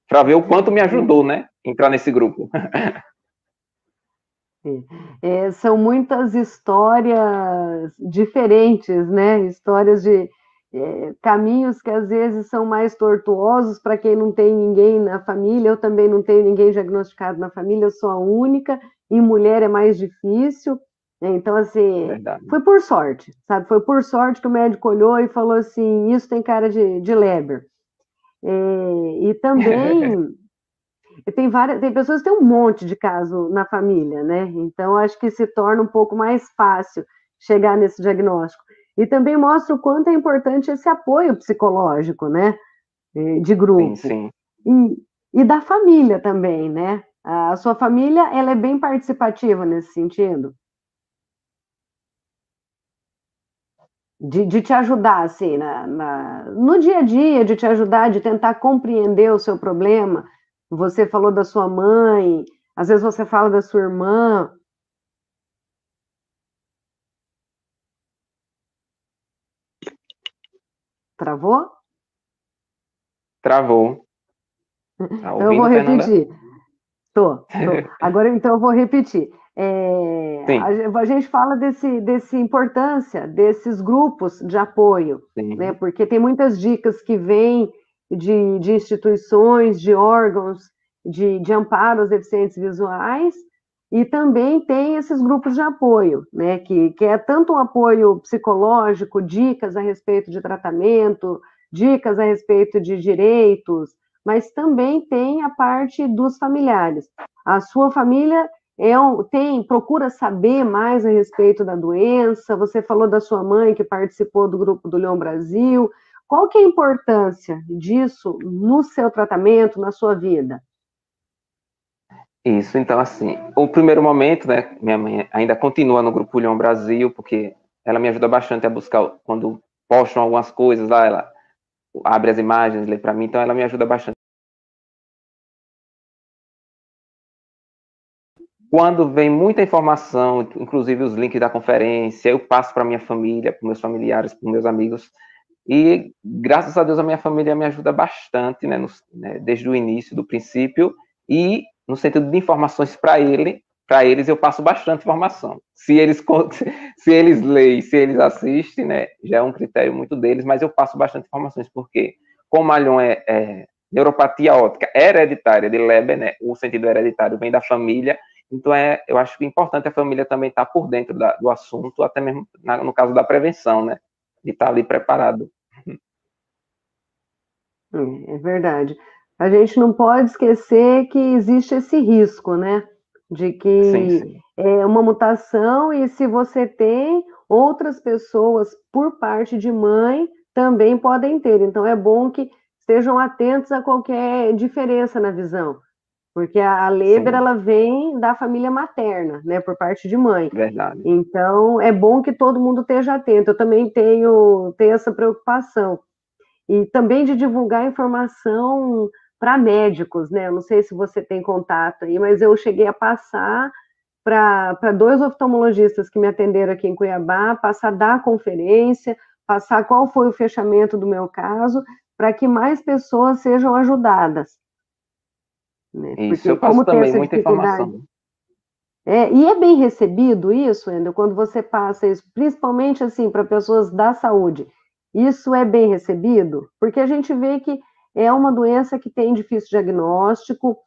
Para ver o quanto me ajudou, né, entrar nesse grupo. São muitas histórias diferentes, né, histórias de caminhos que às vezes são mais tortuosos para quem não tem ninguém na família. Eu também não tenho ninguém diagnosticado na família, eu sou a única, e mulher é mais difícil. Então, assim, foi por sorte, sabe? Foi por sorte que o médico olhou e falou assim, isso tem cara de Leber. E também E tem pessoas que têm um monte de caso na família, né? Então, acho que se torna um pouco mais fácil chegar nesse diagnóstico. E também mostra o quanto é importante esse apoio psicológico, né? De grupo. Sim, sim. E da família também, né? A sua família, ela é bem participativa nesse sentido? De te ajudar, assim, no dia a dia, de te ajudar, de tentar compreender o seu problema. Você falou da sua mãe, às vezes você fala da sua irmã. Travou? Travou. Tá Então eu vou ouvindo, Fernanda? repetir. Tô. Agora, então, eu vou repetir. Sim, A gente fala desse importância desses grupos de apoio, né? sim. Porque tem muitas dicas que vêm de instituições, de órgãos, de amparo aos deficientes visuais, e também tem esses grupos de apoio, né? Que é tanto um apoio psicológico, dicas a respeito de tratamento, dicas a respeito de direitos, mas também tem a parte dos familiares. A sua família procura saber mais a respeito da doença. Você falou da sua mãe que participou do grupo do Leão Brasil. Qual que é a importância disso no seu tratamento, na sua vida? Isso, então, assim, o primeiro momento, né, minha mãe ainda continua no Grupo Leão Brasil, porque ela me ajuda bastante a buscar, quando postam algumas coisas lá, ela abre as imagens, lê para mim, então ela me ajuda bastante. Quando vem muita informação, inclusive os links da conferência, eu passo para minha família, para meus familiares, para meus amigos, e graças a Deus a minha família me ajuda bastante, né, desde o início, do princípio, e no sentido de informações para eles eu passo bastante informação. Se eles leem, se eles assistem, né, já é um critério muito deles, mas eu passo bastante informações, porque como a Lyon é neuropatia óptica hereditária de Leber, né, o sentido hereditário vem da família, então eu acho que é importante a família também estar por dentro do assunto, até mesmo no caso da prevenção, né, de estar ali preparado. É verdade. A gente não pode esquecer que existe esse risco, né? De Sim, que sim. é uma mutação e se você tem, outras pessoas por parte de mãe também podem ter. Então é bom que estejam atentos a qualquer diferença na visão, porque a Leber Sim, ela vem da família materna, né, por parte de mãe. verdade. Então é bom que todo mundo esteja atento. Eu também tenho essa preocupação e também de divulgar informação para médicos, né? Eu não sei se você tem contato aí, mas eu cheguei a passar para dois oftalmologistas que me atenderam aqui em Cuiabá, passar da conferência, passar qual foi o fechamento do meu caso, para que mais pessoas sejam ajudadas, né? Isso, Porque eu passo como tem também essa muita dificuldade. informação. E é bem recebido isso, Ender, quando você passa isso, principalmente assim para pessoas da saúde. Isso é bem recebido, porque a gente vê que é uma doença que tem difícil diagnóstico,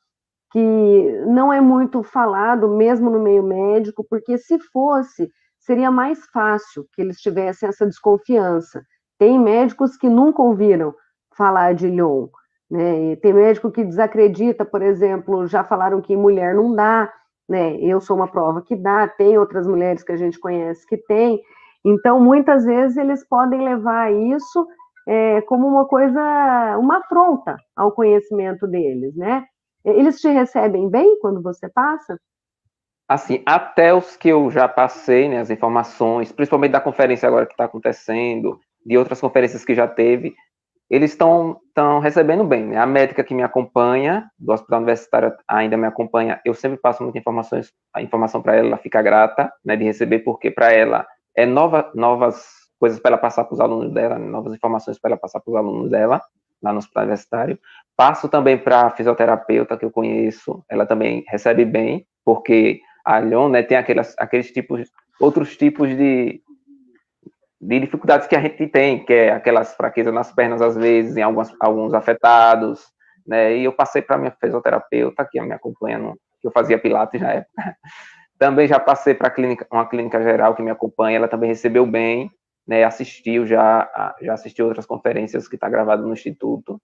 que não é muito falado mesmo no meio médico, porque se fosse, seria mais fácil que eles tivessem essa desconfiança. Tem médicos que nunca ouviram falar de Lyon, né? E tem médico que desacredita, por exemplo, já falaram que em mulher não dá, né? Eu sou uma prova que dá, tem outras mulheres que a gente conhece que tem. Então, muitas vezes eles podem levar isso como uma coisa, uma afronta ao conhecimento deles, né? Eles te recebem bem quando você passa? Assim, até os que eu já passei, né, as informações, principalmente da conferência agora que está acontecendo, de outras conferências que já teve, eles estão recebendo bem, né? A médica que me acompanha, do Hospital Universitário ainda me acompanha, eu sempre passo muita a informação para ela fica grata, né, de receber, porque para ela é novas coisas para ela passar para os alunos dela, novas informações para ela passar para os alunos dela, lá no Hospital Universitário. Passo também para a fisioterapeuta que eu conheço, ela também recebe bem, porque a Lyon, né, tem aqueles tipos, outros tipos de dificuldades que a gente tem, que é aquelas fraquezas nas pernas, às vezes, em alguns afetados, né, e eu passei para a minha fisioterapeuta, que me acompanha, que eu fazia pilates na época, também já passei para uma clínica geral que me acompanha, ela também recebeu bem, né, já assistiu outras conferências que está gravado no Instituto,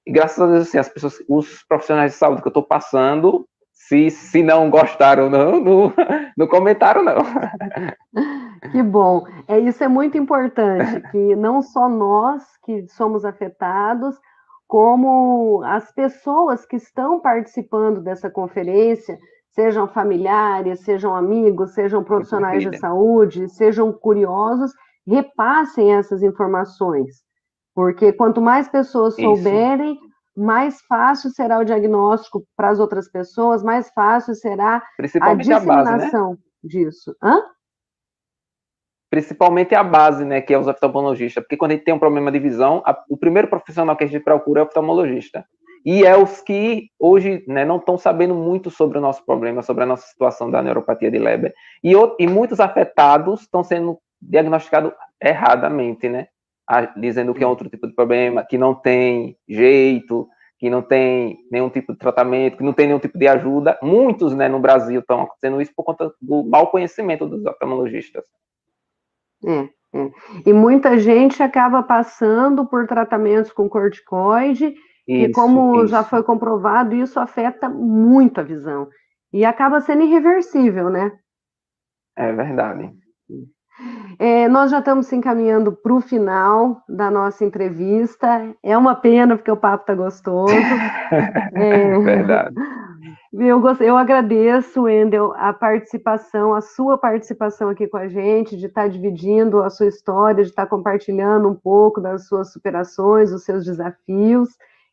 E graças a Deus, assim, as pessoas, os profissionais de saúde que eu estou passando, se não gostaram não comentaram, não. Que bom. Isso é muito importante, que não só nós que somos afetados, como as pessoas que estão participando dessa conferência, sejam familiares, sejam amigos, sejam profissionais de saúde, sejam curiosos, repassem essas informações. Porque quanto mais pessoas souberem, mais fácil será o diagnóstico para as outras pessoas, mais fácil será a disseminação disso. Principalmente a base, né, que é os oftalmologistas, porque quando a gente tem um problema de visão, o primeiro profissional que a gente procura é o oftalmologista. E é os que hoje, né, não estão sabendo muito sobre o nosso problema, sobre a nossa situação da neuropatia de Leber. E muitos afetados estão sendo diagnosticados erradamente, né? Dizendo que é outro tipo de problema, que não tem jeito, que não tem nenhum tipo de tratamento, que não tem nenhum tipo de ajuda. Muitos, né, no Brasil estão acontecendo isso por conta do mau conhecimento dos oftalmologistas. E muita gente acaba passando por tratamentos com corticoide, e como já foi comprovado, isso afeta muito a visão. E acaba sendo irreversível, né? É verdade. Nós já estamos se encaminhando para o final da nossa entrevista. É uma pena, porque o papo está gostoso. Verdade. Eu agradeço, Wendel, a sua participação aqui com a gente, de estar dividindo a sua história, de estar compartilhando um pouco das suas superações, dos seus desafios.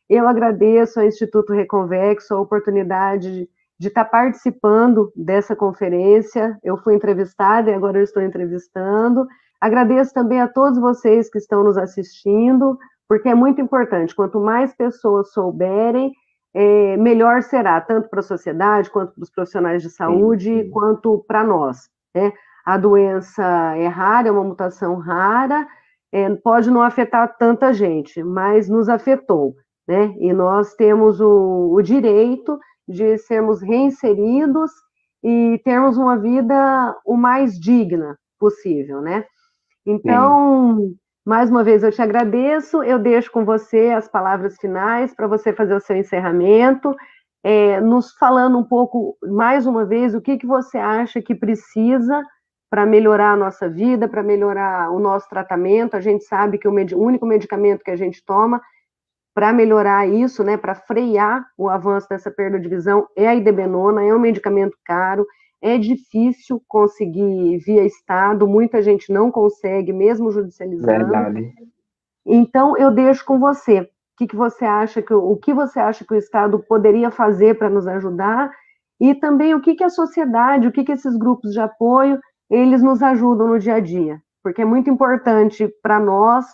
Eu agradeço ao Instituto Reconvexo a oportunidade de estar participando dessa conferência. Eu fui entrevistada e agora eu estou entrevistando. Agradeço também a todos vocês que estão nos assistindo, porque é muito importante, quanto mais pessoas souberem, melhor será, tanto para a sociedade, quanto para os profissionais de saúde, quanto para nós, né? A doença é rara, é uma mutação rara, pode não afetar tanta gente, mas nos afetou, né? E nós temos o direito de sermos reinseridos e termos uma vida o mais digna possível, né? Então, mais uma vez eu te agradeço, eu deixo com você as palavras finais para você fazer o seu encerramento, nos falando um pouco, mais uma vez, o que você acha que precisa para melhorar a nossa vida, para melhorar o nosso tratamento. A gente sabe que o único medicamento que a gente toma para melhorar isso, né, para frear o avanço dessa perda de visão, é a idebenona, é um medicamento caro, é difícil conseguir via Estado, muita gente não consegue, mesmo judicializando. Verdade. Então, eu deixo com você. O que você acha que o Estado poderia fazer para nos ajudar? E também o que a sociedade, o que esses grupos de apoio, eles nos ajudam no dia a dia? Porque é muito importante para nós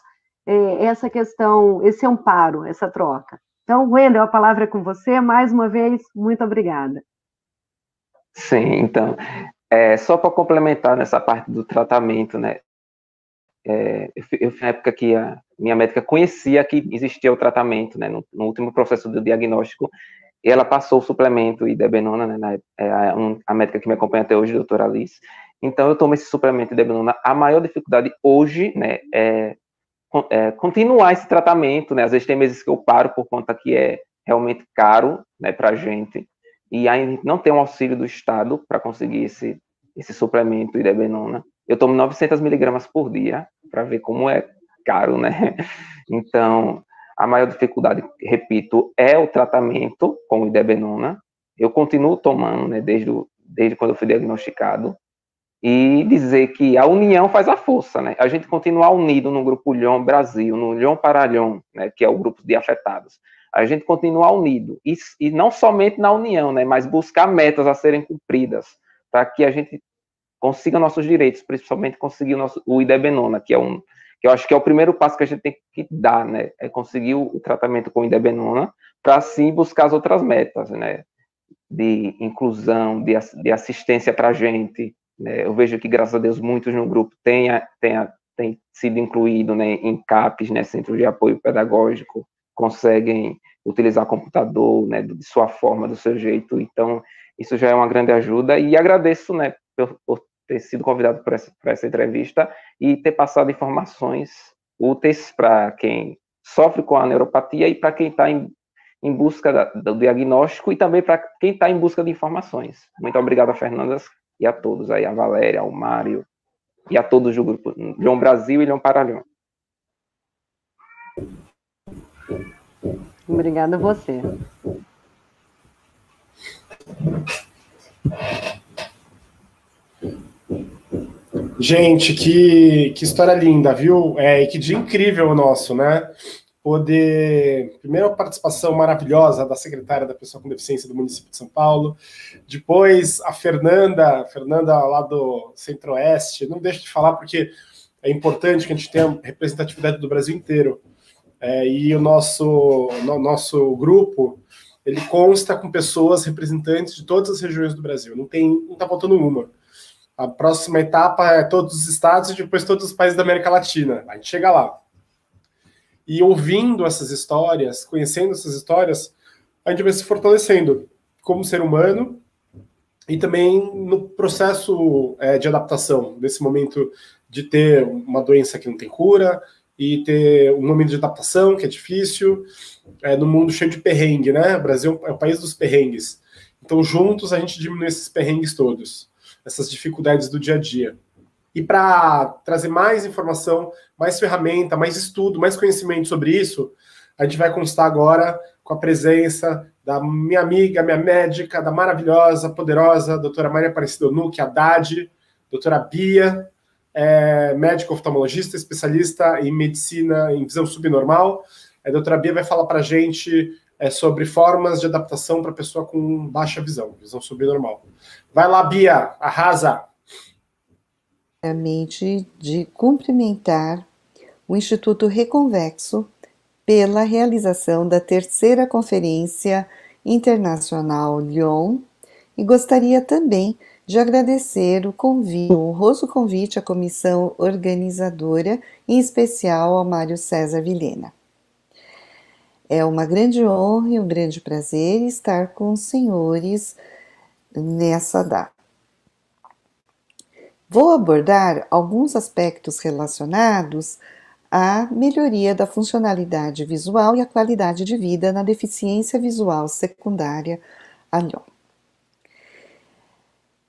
essa questão, esse amparo, essa troca. Então, Wendel, a palavra é com você. Mais uma vez, muito obrigada. Sim, então, só para complementar nessa parte do tratamento, né, eu na época que a minha médica conhecia que existia o tratamento, né, no último processo do diagnóstico, e ela passou o suplemento idebenona, né, a médica que me acompanha até hoje, a doutora Alice. Então, eu tomo esse suplemento idebenona. A maior dificuldade hoje, né, é continuar esse tratamento, né, às vezes tem meses que eu paro por conta que é realmente caro, né, para a gente, e ainda não tem um auxílio do Estado para conseguir esse suplemento idebenona. Eu tomo 900 miligramas por dia, para ver como é caro, né? Então, a maior dificuldade, repito, é o tratamento com idebenona. Eu continuo tomando, né, desde quando eu fui diagnosticado, e dizer que a união faz a força, né? A gente continuar unido no Grupo Lyon Brasil, no Lyon para Lyon, né, que é o grupo de afetados. A gente continuar unido, e não somente na união, né, mas buscar metas a serem cumpridas, para que a gente consiga nossos direitos, principalmente conseguir o idebenona, que eu acho que é o primeiro passo que a gente tem que dar, né, é conseguir o tratamento com idebenona, para assim buscar as outras metas, né, de inclusão, de assistência para a gente, né. Eu vejo que, graças a Deus, muitos no grupo têm sido incluídos, né, em CAPs, né, Centro de Apoio Pedagógico, conseguem utilizar computador, né, de sua forma, do seu jeito. Então, isso já é uma grande ajuda, e agradeço, né, por ter sido convidado para essa entrevista e ter passado informações úteis para quem sofre com a neuropatia e para quem está em busca do diagnóstico e também para quem está em busca de informações. Muito obrigado a Fernanda e a todos aí, a Valéria, ao Mário e a todos do grupo Lyon Brasil e Lyon Paralyon. Obrigada a você. Gente, que história linda, viu? E que dia incrível o nosso, né? Poder... Primeiro, a participação maravilhosa da secretária da Pessoa com Deficiência do município de São Paulo. Depois, a Fernanda lá do Centro-Oeste. Não deixe de falar, porque é importante que a gente tenha representatividade do Brasil inteiro. E o nosso grupo, ele consta com pessoas representantes de todas as regiões do Brasil. Não está faltando uma. A próxima etapa é todos os estados e depois todos os países da América Latina. A gente chega lá. E ouvindo essas histórias, conhecendo essas histórias, a gente vai se fortalecendo como ser humano e também no processo de adaptação, nesse momento de ter uma doença que não tem cura e ter um momento de adaptação que é difícil, no mundo cheio de perrengue, né? O Brasil é o país dos perrengues. Então, juntos, a gente diminui esses perrengues todos, essas dificuldades do dia a dia. E para trazer mais informação, mais ferramenta, mais estudo, mais conhecimento sobre isso, a gente vai constar agora com a presença da minha amiga, minha médica, da maravilhosa, poderosa doutora Maria Aparecida Onuque Haddad, doutora Bia, médica oftalmologista, especialista em medicina em visão subnormal. A doutora Bia vai falar para a gente sobre formas de adaptação para pessoa com baixa visão subnormal. Vai lá, Bia, arrasa! De cumprimentar o Instituto Reconvexo pela realização da terceira Conferência Internacional Lyon e gostaria também de agradecer o honroso convite à comissão organizadora, em especial ao Mário César Vilhena. É uma grande honra e um grande prazer estar com os senhores nessa data. Vou abordar alguns aspectos relacionados à melhoria da funcionalidade visual e à qualidade de vida na deficiência visual secundária a Lyon.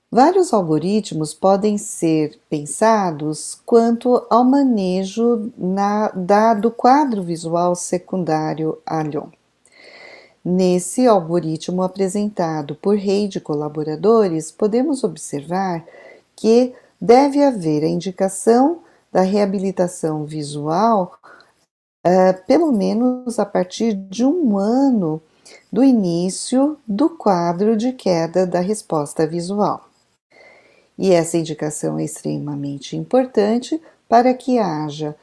Vários algoritmos podem ser pensados quanto ao manejo do quadro visual secundário a Lyon. Nesse algoritmo apresentado por rede de colaboradores, podemos observar que deve haver a indicação da reabilitação visual pelo menos a partir de 1 ano do início do quadro de queda da resposta visual. E essa indicação é extremamente importante para que haja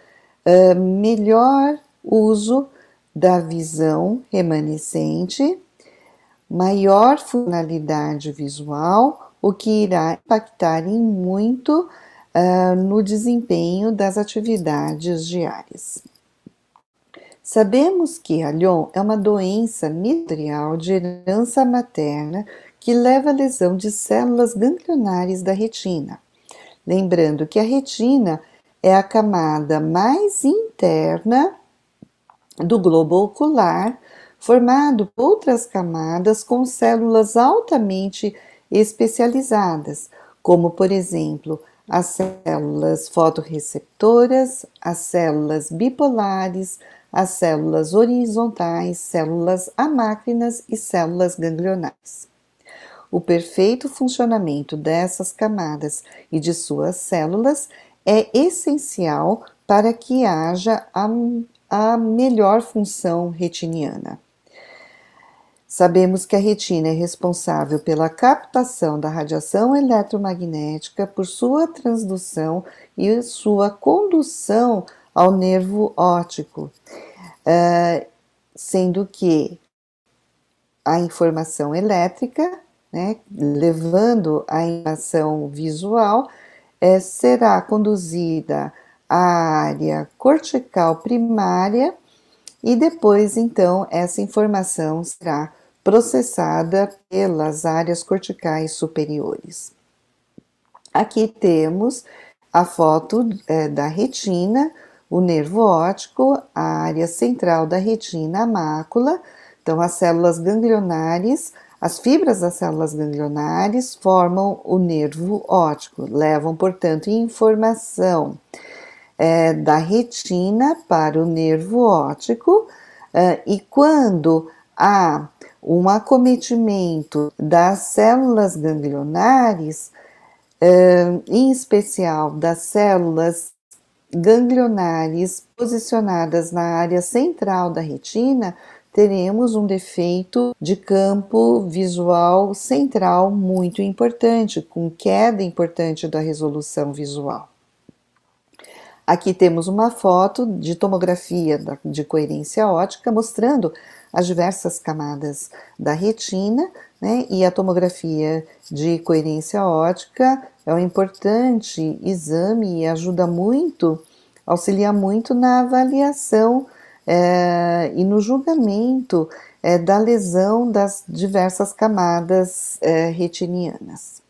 melhor uso da visão remanescente, maior funcionalidade visual, o que irá impactar em muito no desempenho das atividades diárias. Sabemos que a Lyon é uma doença mitocondrial de herança materna que leva à lesão de células ganglionares da retina. Lembrando que a retina é a camada mais interna do globo ocular, formado por outras camadas com células altamente especializadas, como, por exemplo, as células fotorreceptoras, as células bipolares, as células horizontais, células amácrinas e células ganglionares. O perfeito funcionamento dessas camadas e de suas células é essencial para que haja a melhor função retiniana. Sabemos que a retina é responsável pela captação da radiação eletromagnética, por sua transdução e sua condução ao nervo óptico, sendo que a informação elétrica, levando a informação visual, será conduzida à área cortical primária e depois, então, essa informação será processada pelas áreas corticais superiores. Aqui temos a foto da retina o nervo óptico, a área central da retina, a mácula. Então, as células ganglionares, as fibras das células ganglionares formam o nervo óptico, levam, portanto, informação da retina para o nervo óptico, e quando há um acometimento das células ganglionares, em especial das células ganglionares posicionadas na área central da retina, teremos um defeito de campo visual central muito importante, com queda importante da resolução visual. Aqui temos uma foto de tomografia de coerência óptica mostrando as diversas camadas da retina, né? E a tomografia de coerência óptica é um importante exame e ajuda muito, auxilia muito na avaliação e no julgamento da lesão das diversas camadas retinianas.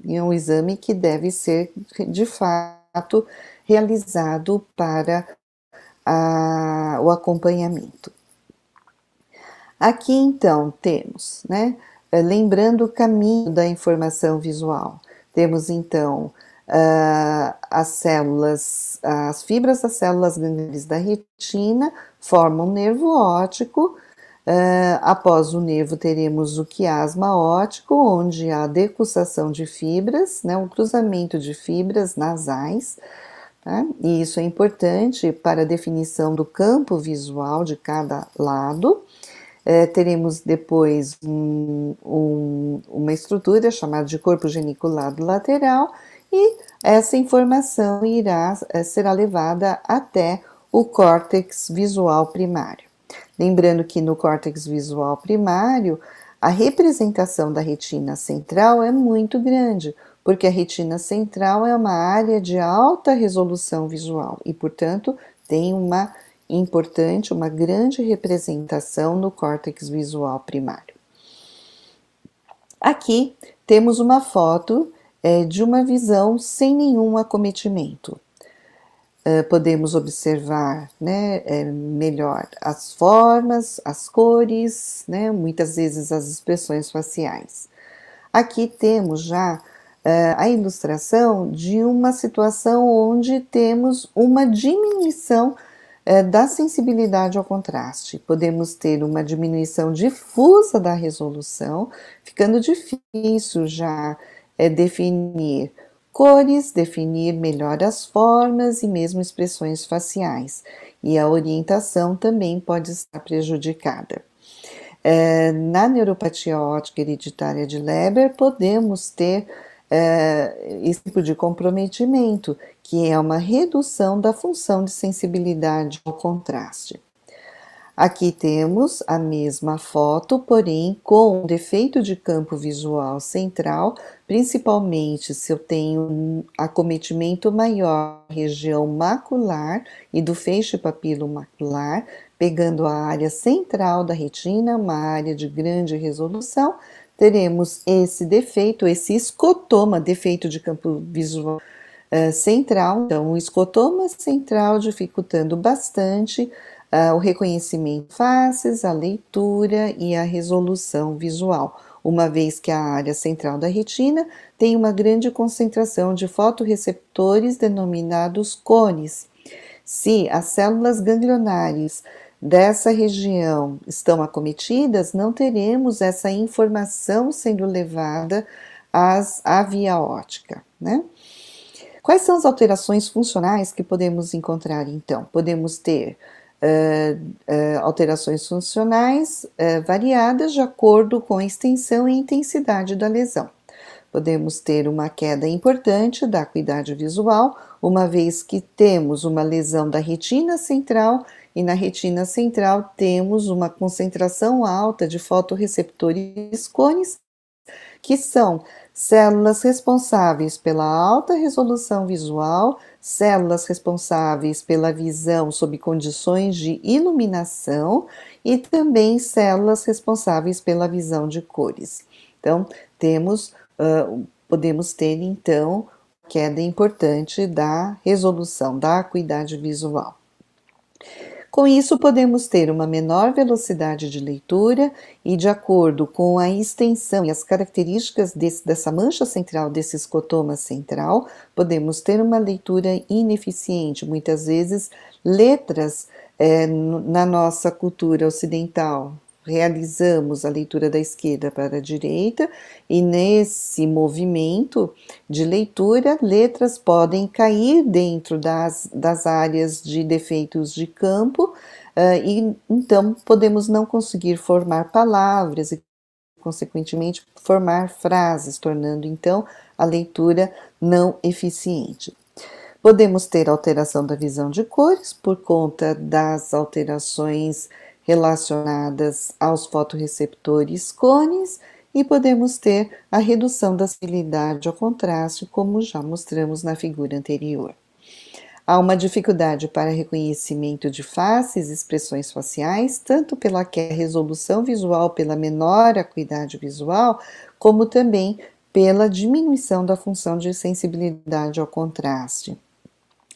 E é um exame que deve ser, de fato, realizado para o acompanhamento. Aqui, então, temos, né, lembrando o caminho da informação visual, temos, então, as fibras das células ganglionares da retina formam um nervo óptico. Após o nervo, teremos o quiasma óptico, onde há decussação de fibras, né, um cruzamento de fibras nasais. Tá? E isso é importante para a definição do campo visual de cada lado. Teremos depois uma estrutura chamada de corpo geniculado lateral, e essa informação será levada até o córtex visual primário. Lembrando que no córtex visual primário, a representação da retina central é muito grande, porque a retina central é uma área de alta resolução visual e, portanto, tem uma grande representação no córtex visual primário. Aqui temos uma foto de uma visão sem nenhum acometimento. Podemos observar, né, melhor as formas, as cores, né, muitas vezes as expressões faciais. Aqui temos já a ilustração de uma situação onde temos uma diminuição da sensibilidade ao contraste. Podemos ter uma diminuição difusa da resolução, ficando difícil já definir cores, definir melhor as formas e mesmo expressões faciais. E a orientação também pode estar prejudicada. Na neuropatia óptica hereditária de Leber, podemos ter esse tipo de comprometimento, que é uma redução da função de sensibilidade ao contraste. Aqui temos a mesma foto, porém com um defeito de campo visual central, principalmente se eu tenho um acometimento maior na região macular e do feixe papilomacular, pegando a área central da retina, uma área de grande resolução, teremos esse defeito, esse escotoma, defeito de campo visual central. Então, o escotoma central dificultando bastante o reconhecimento de faces, a leitura e a resolução visual, uma vez que a área central da retina tem uma grande concentração de fotorreceptores denominados cones. Se as células ganglionares dessa região estão acometidas, não teremos essa informação sendo levada à via óptica, né? Quais são as alterações funcionais que podemos encontrar, então? Podemos ter alterações funcionais variadas de acordo com a extensão e intensidade da lesão. Podemos ter uma queda importante da acuidade visual, uma vez que temos uma lesão da retina central, e na retina central temos uma concentração alta de fotorreceptores cones, que são células responsáveis pela alta resolução visual, células responsáveis pela visão sob condições de iluminação e também células responsáveis pela visão de cores. Então, podemos ter, então, queda importante da resolução, da acuidade visual. Com isso, podemos ter uma menor velocidade de leitura e, de acordo com a extensão e as características dessa mancha central, desse escotoma central, podemos ter uma leitura ineficiente. Muitas vezes, letras na nossa cultura ocidental, realizamos a leitura da esquerda para a direita, e nesse movimento de leitura, letras podem cair dentro das áreas de defeitos de campo, e então podemos não conseguir formar palavras e, consequentemente, formar frases, tornando então a leitura não eficiente. Podemos ter alteração da visão de cores por conta das alterações relacionadas aos fotorreceptores cones, e podemos ter a redução da sensibilidade ao contraste, como já mostramos na figura anterior. Há uma dificuldade para reconhecimento de faces e expressões faciais, tanto pela resolução visual, pela menor acuidade visual, como também pela diminuição da função de sensibilidade ao contraste.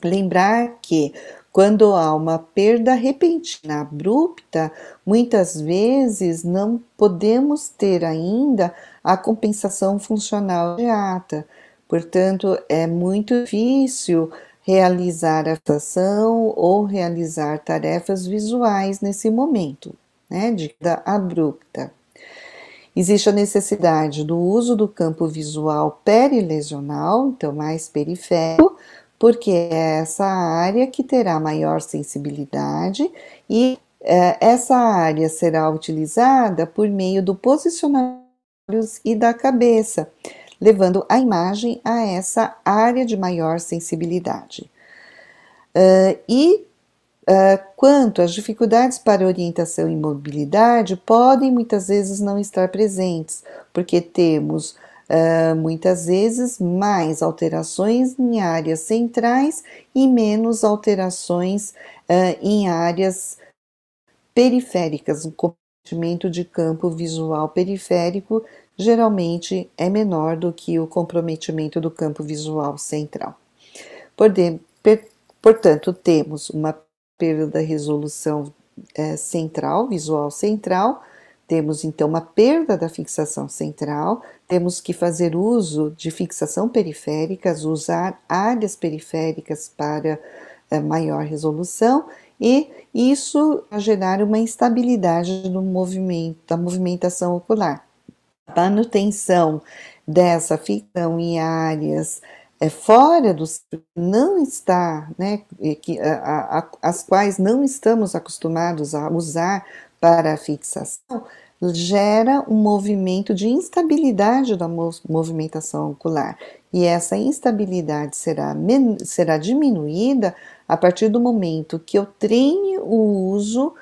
Lembrar que, quando há uma perda repentina, abrupta, muitas vezes não podemos ter ainda a compensação funcional imediata. Portanto, é muito difícil realizar a ação ou realizar tarefas visuais nesse momento, né, de perda abrupta. Existe a necessidade do uso do campo visual perilesional, então mais periférico, porque é essa área que terá maior sensibilidade, e essa área será utilizada por meio do posicionamento e da cabeça, levando a imagem a essa área de maior sensibilidade. Quanto às dificuldades para orientação e mobilidade, podem muitas vezes não estar presentes, porque temos muitas vezes mais alterações em áreas centrais e menos alterações em áreas periféricas. O comprometimento de campo visual periférico geralmente é menor do que o comprometimento do campo visual central. Portanto, temos uma perda da resolução central, visual central. Temos então uma perda da fixação central, temos que fazer uso de fixação periféricas, usar áreas periféricas para maior resolução, e isso vai gerar uma instabilidade no movimento, da movimentação ocular. A manutenção dessa fixação em áreas fora do não está, né, as quais não estamos acostumados a usar para a fixação, gera um movimento de instabilidade da movimentação ocular, e essa instabilidade será diminuída a partir do momento que eu treine o uso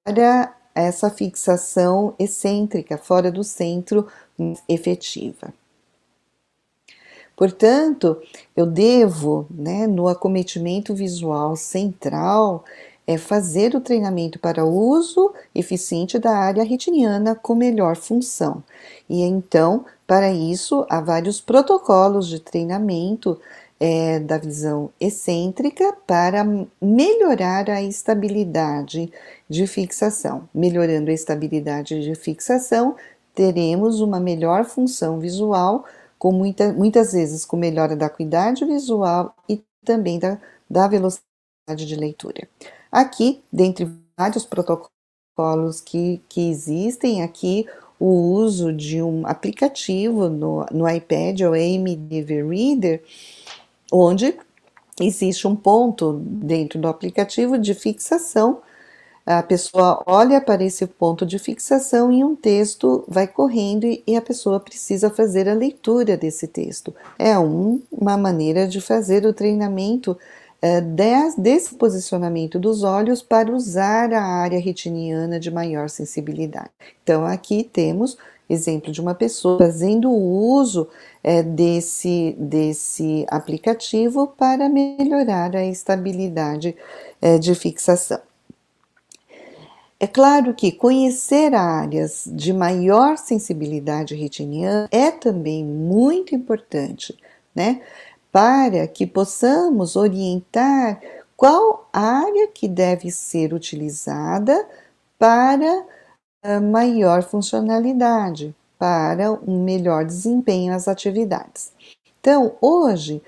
para essa fixação excêntrica, fora do centro, efetiva. Portanto, eu devo, né, no acometimento visual central, fazer o treinamento para o uso eficiente da área retiniana com melhor função. E então, para isso, há vários protocolos de treinamento da visão excêntrica para melhorar a estabilidade de fixação. Melhorando a estabilidade de fixação, teremos uma melhor função visual, com muitas vezes com melhora da acuidade visual e também da velocidade de leitura. Aqui, dentre vários protocolos que existem, aqui o uso de um aplicativo no iPad, o AMD Reader, onde existe um ponto dentro do aplicativo de fixação. A pessoa olha para esse ponto de fixação e um texto vai correndo, e a pessoa precisa fazer a leitura desse texto. É uma maneira de fazer o treinamento desse posicionamento dos olhos para usar a área retiniana de maior sensibilidade. Então, aqui temos exemplo de uma pessoa fazendo o uso desse aplicativo para melhorar a estabilidade de fixação. É claro que conhecer áreas de maior sensibilidade retiniana é também muito importante, né? Para que possamos orientar qual área que deve ser utilizada para maior funcionalidade, para um melhor desempenho às atividades. Então, hoje,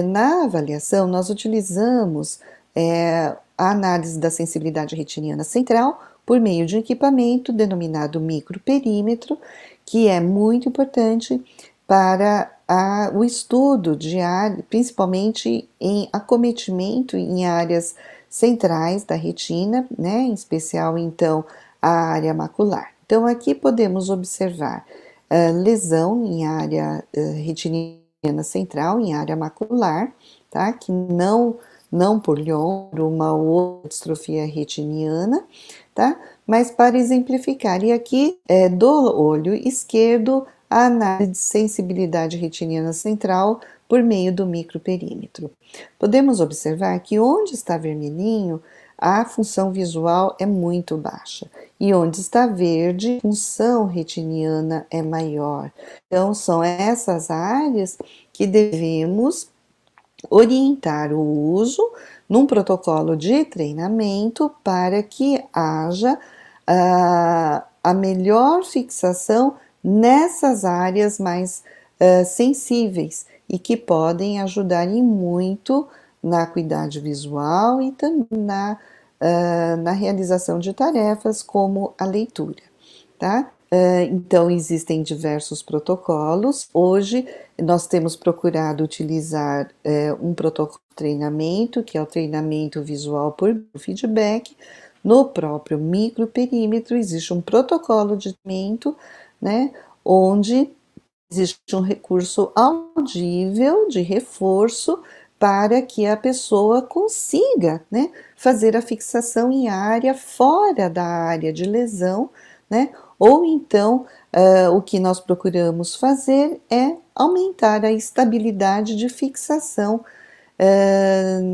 na avaliação, nós utilizamos a análise da sensibilidade retiniana central por meio de um equipamento denominado microperímetro, que é muito importante para o estudo de área, principalmente em acometimento em áreas centrais da retina, né, em especial, então, a área macular. Então, aqui podemos observar lesão em área retiniana central, em área macular, tá? Que não por Lyon, por uma outra distrofia retiniana, tá? Mas para exemplificar, e aqui do olho esquerdo, a análise de sensibilidade retiniana central por meio do microperímetro. Podemos observar que onde está vermelhinho, a função visual é muito baixa, e onde está verde, a função retiniana é maior. Então, são essas áreas que devemos orientar o uso num protocolo de treinamento para que haja a melhor fixação nessas áreas mais sensíveis e que podem ajudar em muito na acuidade visual e também na realização de tarefas como a leitura, tá? Então, existem diversos protocolos. Hoje, nós temos procurado utilizar um protocolo de treinamento, que é o treinamento visual por feedback. No próprio microperímetro, existe um protocolo de treinamento, né, onde existe um recurso audível de reforço para que a pessoa consiga, né, fazer a fixação em área fora da área de lesão, né, ou então o que nós procuramos fazer é aumentar a estabilidade de fixação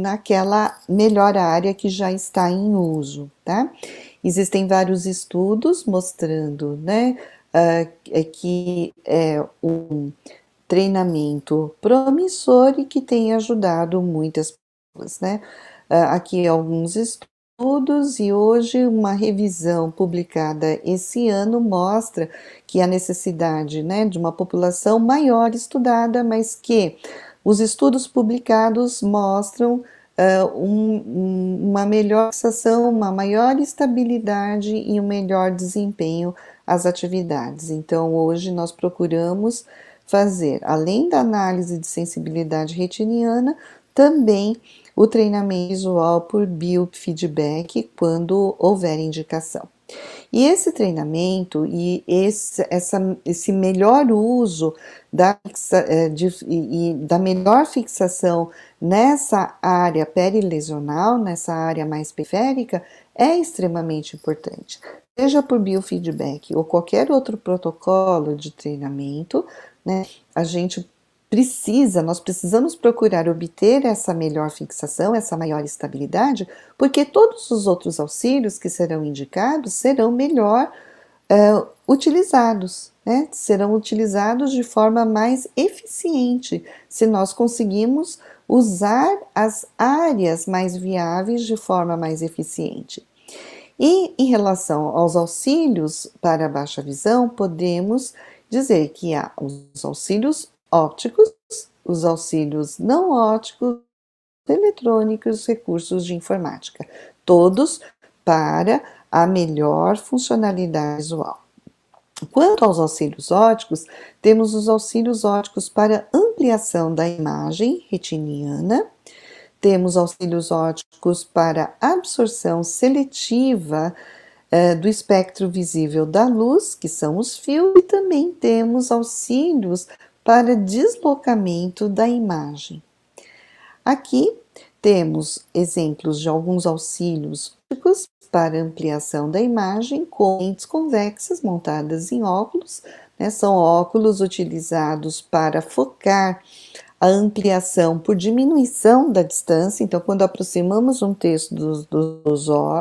naquela melhor área que já está em uso, tá? Existem vários estudos mostrando, né, que é um treinamento promissor e que tem ajudado muitas pessoas, né? Aqui alguns estudos e hoje uma revisão publicada esse ano mostra que a necessidade, né, de uma população maior estudada, mas que os estudos publicados mostram uma melhor fixação, uma maior estabilidade e um melhor desempenho às atividades. Então, hoje nós procuramos fazer, além da análise de sensibilidade retiniana, também o treinamento visual por biofeedback quando houver indicação. E esse treinamento e esse melhor uso da melhor fixação nessa área perilesional, nessa área mais periférica, é extremamente importante. Seja por biofeedback ou qualquer outro protocolo de treinamento, né, nós precisamos procurar obter essa melhor fixação, essa maior estabilidade, porque todos os outros auxílios que serão indicados serão melhor utilizados, né? Serão utilizados de forma mais eficiente, se nós conseguimos usar as áreas mais viáveis de forma mais eficiente. E em relação aos auxílios para baixa visão, podemos dizer que há os auxílios ópticos, os auxílios não ópticos, eletrônicos, recursos de informática, todos para a melhor funcionalidade visual. Quanto aos auxílios ópticos, temos os auxílios ópticos para ampliação da imagem retiniana, temos auxílios ópticos para absorção seletiva do espectro visível da luz, que são os fios, e também temos auxílios para deslocamento da imagem. Aqui temos exemplos de alguns auxílios ópticos para ampliação da imagem com lentes convexas montadas em óculos, né? São óculos utilizados para focar a ampliação por diminuição da distância. Então, quando aproximamos um texto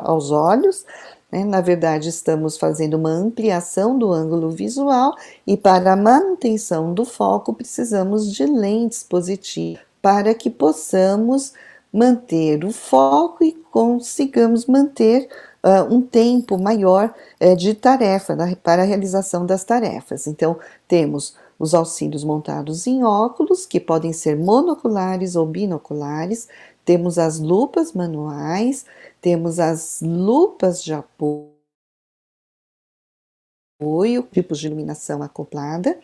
aos olhos, né, na verdade estamos fazendo uma ampliação do ângulo visual, e para a manutenção do foco precisamos de lentes positivas para que possamos manter o foco e consigamos manter um tempo maior de tarefa, para a realização das tarefas. Então, temos os auxílios montados em óculos, que podem ser monoculares ou binoculares, temos as lupas manuais, temos as lupas de apoio, tipos de iluminação acoplada.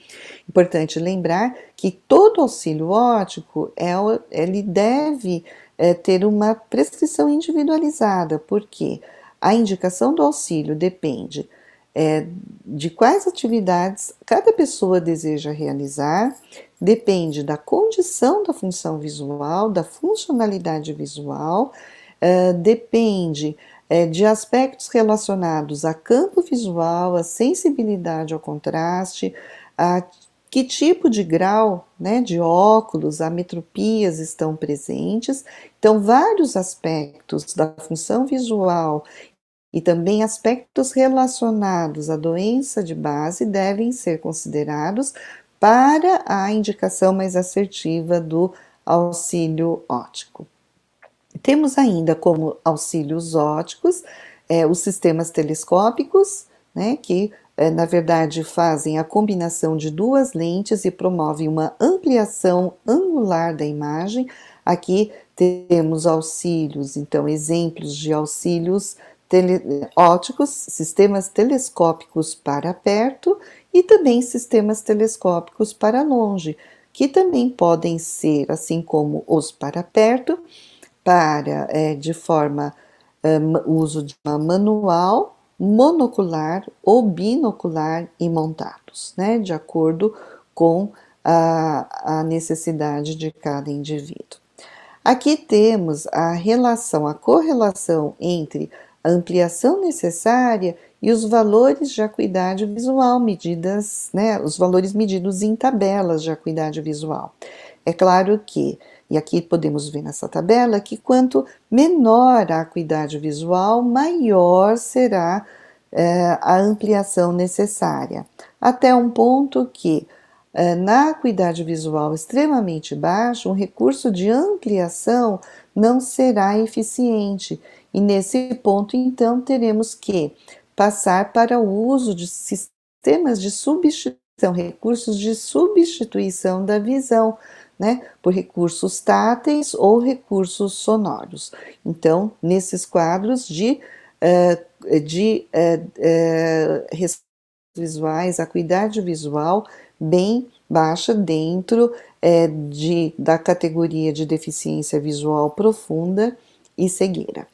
Importante lembrar que todo auxílio óptico ele deve ter uma prescrição individualizada, porque a indicação do auxílio depende de quais atividades cada pessoa deseja realizar, depende da condição da função visual, da funcionalidade visual, depende de aspectos relacionados a campo visual, a sensibilidade ao contraste, a que tipo de grau, né, de óculos, ametropias estão presentes. Então, vários aspectos da função visual e também aspectos relacionados à doença de base devem ser considerados para a indicação mais assertiva do auxílio óptico. Temos ainda como auxílios ópticos os sistemas telescópicos, né, que na verdade fazem a combinação de duas lentes e promovem uma ampliação angular da imagem. Aqui temos auxílios, então exemplos de auxílios ópticos, sistemas telescópicos para perto e também sistemas telescópicos para longe, que também podem ser, assim como os para perto, para de forma uso de uma manual, monocular ou binocular e montados, né, de acordo com a necessidade de cada indivíduo. Aqui temos a correlação entre a ampliação necessária e os valores de acuidade visual medidas, né, os valores medidos em tabelas de acuidade visual. É claro que, e aqui podemos ver nessa tabela, que quanto menor a acuidade visual, maior será a ampliação necessária, até um ponto que na acuidade visual extremamente baixa, um recurso de ampliação não será eficiente, e nesse ponto, então, teremos que passar para o uso de sistemas de substituição, recursos de substituição da visão, né, por recursos táteis ou recursos sonoros. Então, nesses quadros de visuais, acuidade visual bem baixa dentro da categoria de deficiência visual profunda e cegueira.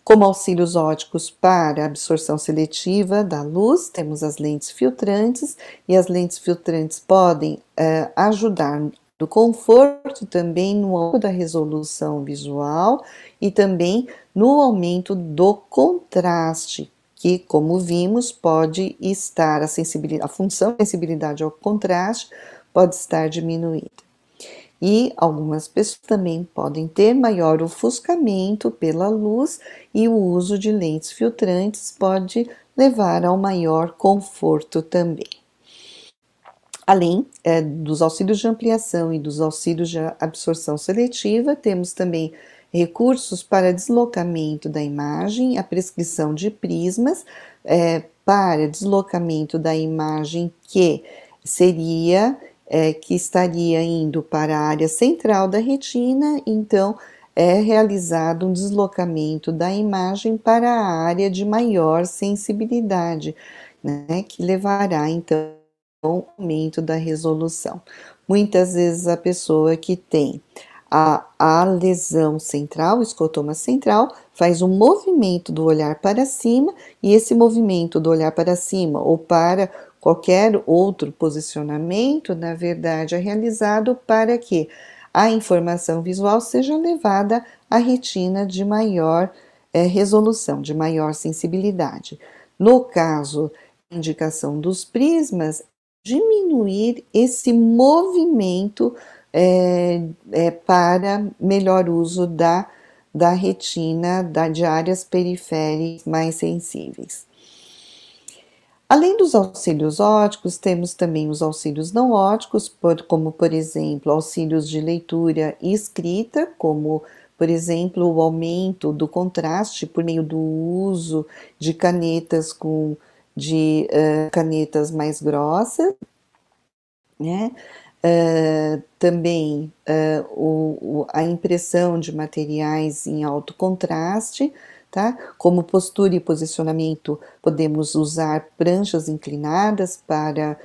Como auxílios ópticos para absorção seletiva da luz, temos as lentes filtrantes, e as lentes filtrantes podem ajudar no conforto também no aumento da resolução visual e também no aumento do contraste, que, como vimos, pode estar a função de sensibilidade ao contraste pode estar diminuída. E algumas pessoas também podem ter maior ofuscamento pela luz, e o uso de lentes filtrantes pode levar ao maior conforto também. Além dos auxílios de ampliação e dos auxílios de absorção seletiva, temos também recursos para deslocamento da imagem, a prescrição de prismas para deslocamento da imagem que estaria indo para a área central da retina, então é realizado um deslocamento da imagem para a área de maior sensibilidade, né, que levará então ao aumento da resolução. Muitas vezes a pessoa que tem a lesão central, o escotoma central, faz um movimento do olhar para cima, e esse movimento do olhar para cima ou para qualquer outro posicionamento, na verdade, é realizado para que a informação visual seja levada à retina de maior resolução, de maior sensibilidade. No caso, a indicação dos prismas, diminuir esse movimento para melhor uso da retina, de áreas periféricas mais sensíveis. Além dos auxílios óticos, temos também os auxílios não óticos, como, por exemplo, auxílios de leitura e escrita, como, por exemplo, o aumento do contraste por meio do uso de canetas canetas mais grossas, né? Também a impressão de materiais em alto contraste, tá? Como postura e posicionamento, podemos usar pranchas inclinadas para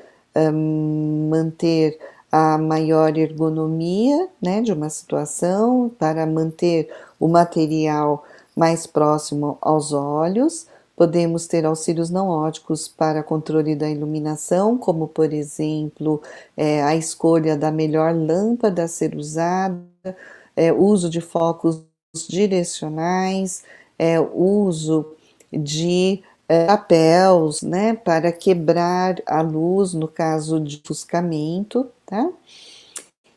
manter a maior ergonomia, né, de uma situação, para manter o material mais próximo aos olhos. Podemos ter auxílios não óticos para controle da iluminação, como, por exemplo, a escolha da melhor lâmpada a ser usada, uso de focos direcionais, uso de chapéus, né, para quebrar a luz no caso de ofuscamento, tá?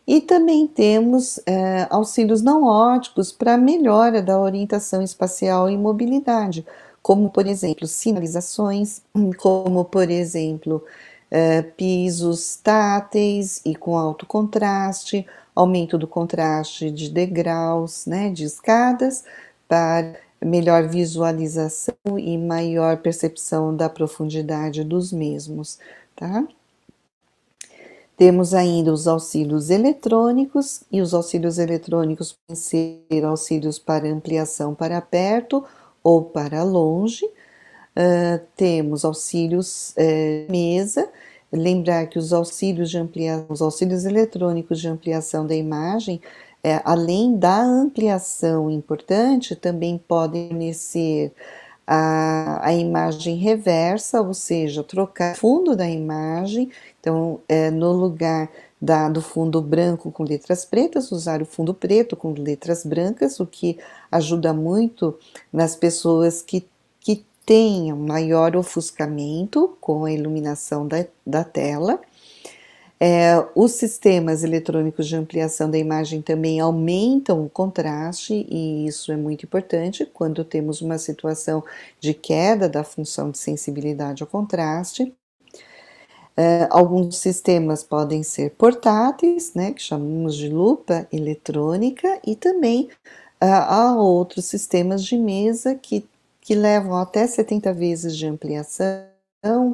E também temos auxílios não óticos para melhora da orientação espacial e mobilidade, como, por exemplo, sinalizações, como, por exemplo, pisos táteis e com alto contraste, aumento do contraste de degraus, né, de escadas, para melhor visualização e maior percepção da profundidade dos mesmos, tá? Temos ainda os auxílios eletrônicos, e os auxílios eletrônicos podem ser auxílios para ampliação para perto ou para longe. Temos auxílios mesa, lembrar que os auxílios eletrônicos de ampliação da imagem, além da ampliação importante, também podem fornecer a imagem reversa, ou seja, trocar o fundo da imagem. Então, no lugar do fundo branco com letras pretas, usar o fundo preto com letras brancas, o que ajuda muito nas pessoas que tenham maior ofuscamento com a iluminação da tela. Os sistemas eletrônicos de ampliação da imagem também aumentam o contraste, e isso é muito importante quando temos uma situação de queda da função de sensibilidade ao contraste. Alguns sistemas podem ser portáteis, né, que chamamos de lupa eletrônica, e também há outros sistemas de mesa que levam até 70 vezes de ampliação,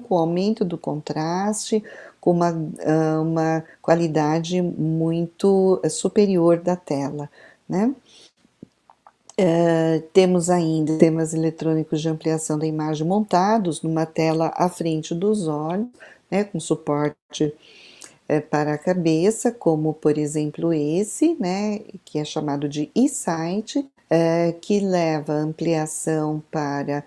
com aumento do contraste, com uma qualidade muito superior da tela, né? Temos ainda sistemas eletrônicos de ampliação da imagem montados numa tela à frente dos olhos, né, com suporte para a cabeça, como, por exemplo, esse, né, que é chamado de eSight, que leva a ampliação para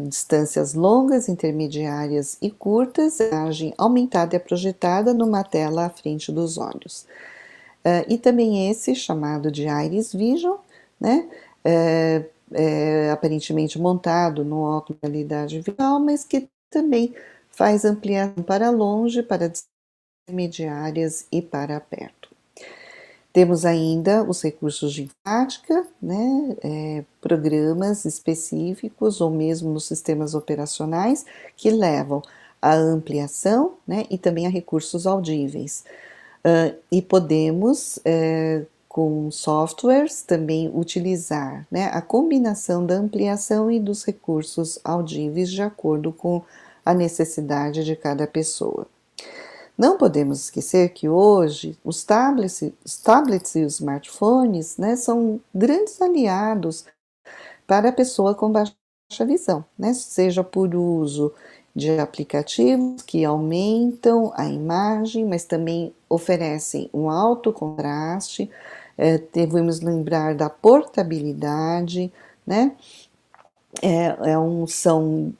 distâncias longas, intermediárias e curtas. A imagem aumentada é projetada numa tela à frente dos olhos. E também esse, chamado de Iris Vision, né, aparentemente montado no óculos de realidade virtual, mas que também faz ampliação para longe, para distâncias intermediárias e para perto. Temos ainda os recursos de informática, né, programas específicos ou mesmo nos sistemas operacionais que levam à ampliação, né, e também a recursos audíveis. E podemos, com softwares, também utilizar, né, a combinação da ampliação e dos recursos audíveis de acordo com a necessidade de cada pessoa. Não podemos esquecer que hoje os tablets e os smartphones, né, são grandes aliados para a pessoa com baixa visão, né, seja por uso de aplicativos que aumentam a imagem, mas também oferecem um alto contraste. Devemos lembrar da portabilidade, né? São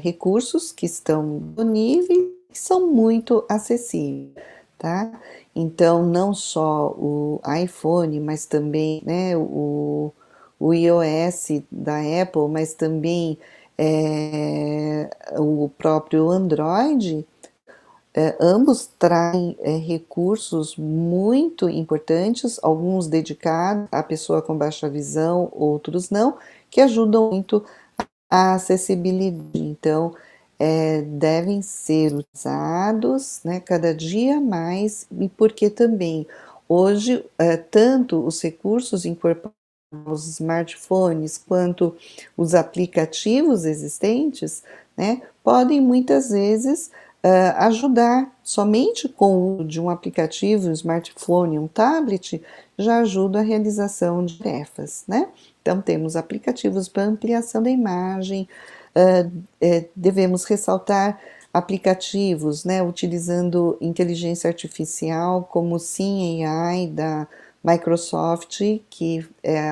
recursos que estão disponíveis, que são muito acessíveis, tá? Então, não só o iPhone, mas também, né, o iOS da Apple, mas também o próprio Android, ambos trazem recursos muito importantes, alguns dedicados à pessoa com baixa visão, outros não, que ajudam muito a acessibilidade. Então, devem ser utilizados, né, cada dia mais, e porque também hoje tanto os recursos incorporados os smartphones quanto os aplicativos existentes, né, podem muitas vezes ajudar. Somente com o uso de um aplicativo, um smartphone, um tablet, já ajuda a realização de tarefas, né? Então, temos aplicativos para ampliação da imagem, devemos ressaltar aplicativos, né, utilizando inteligência artificial, como o Sim AI da Microsoft, que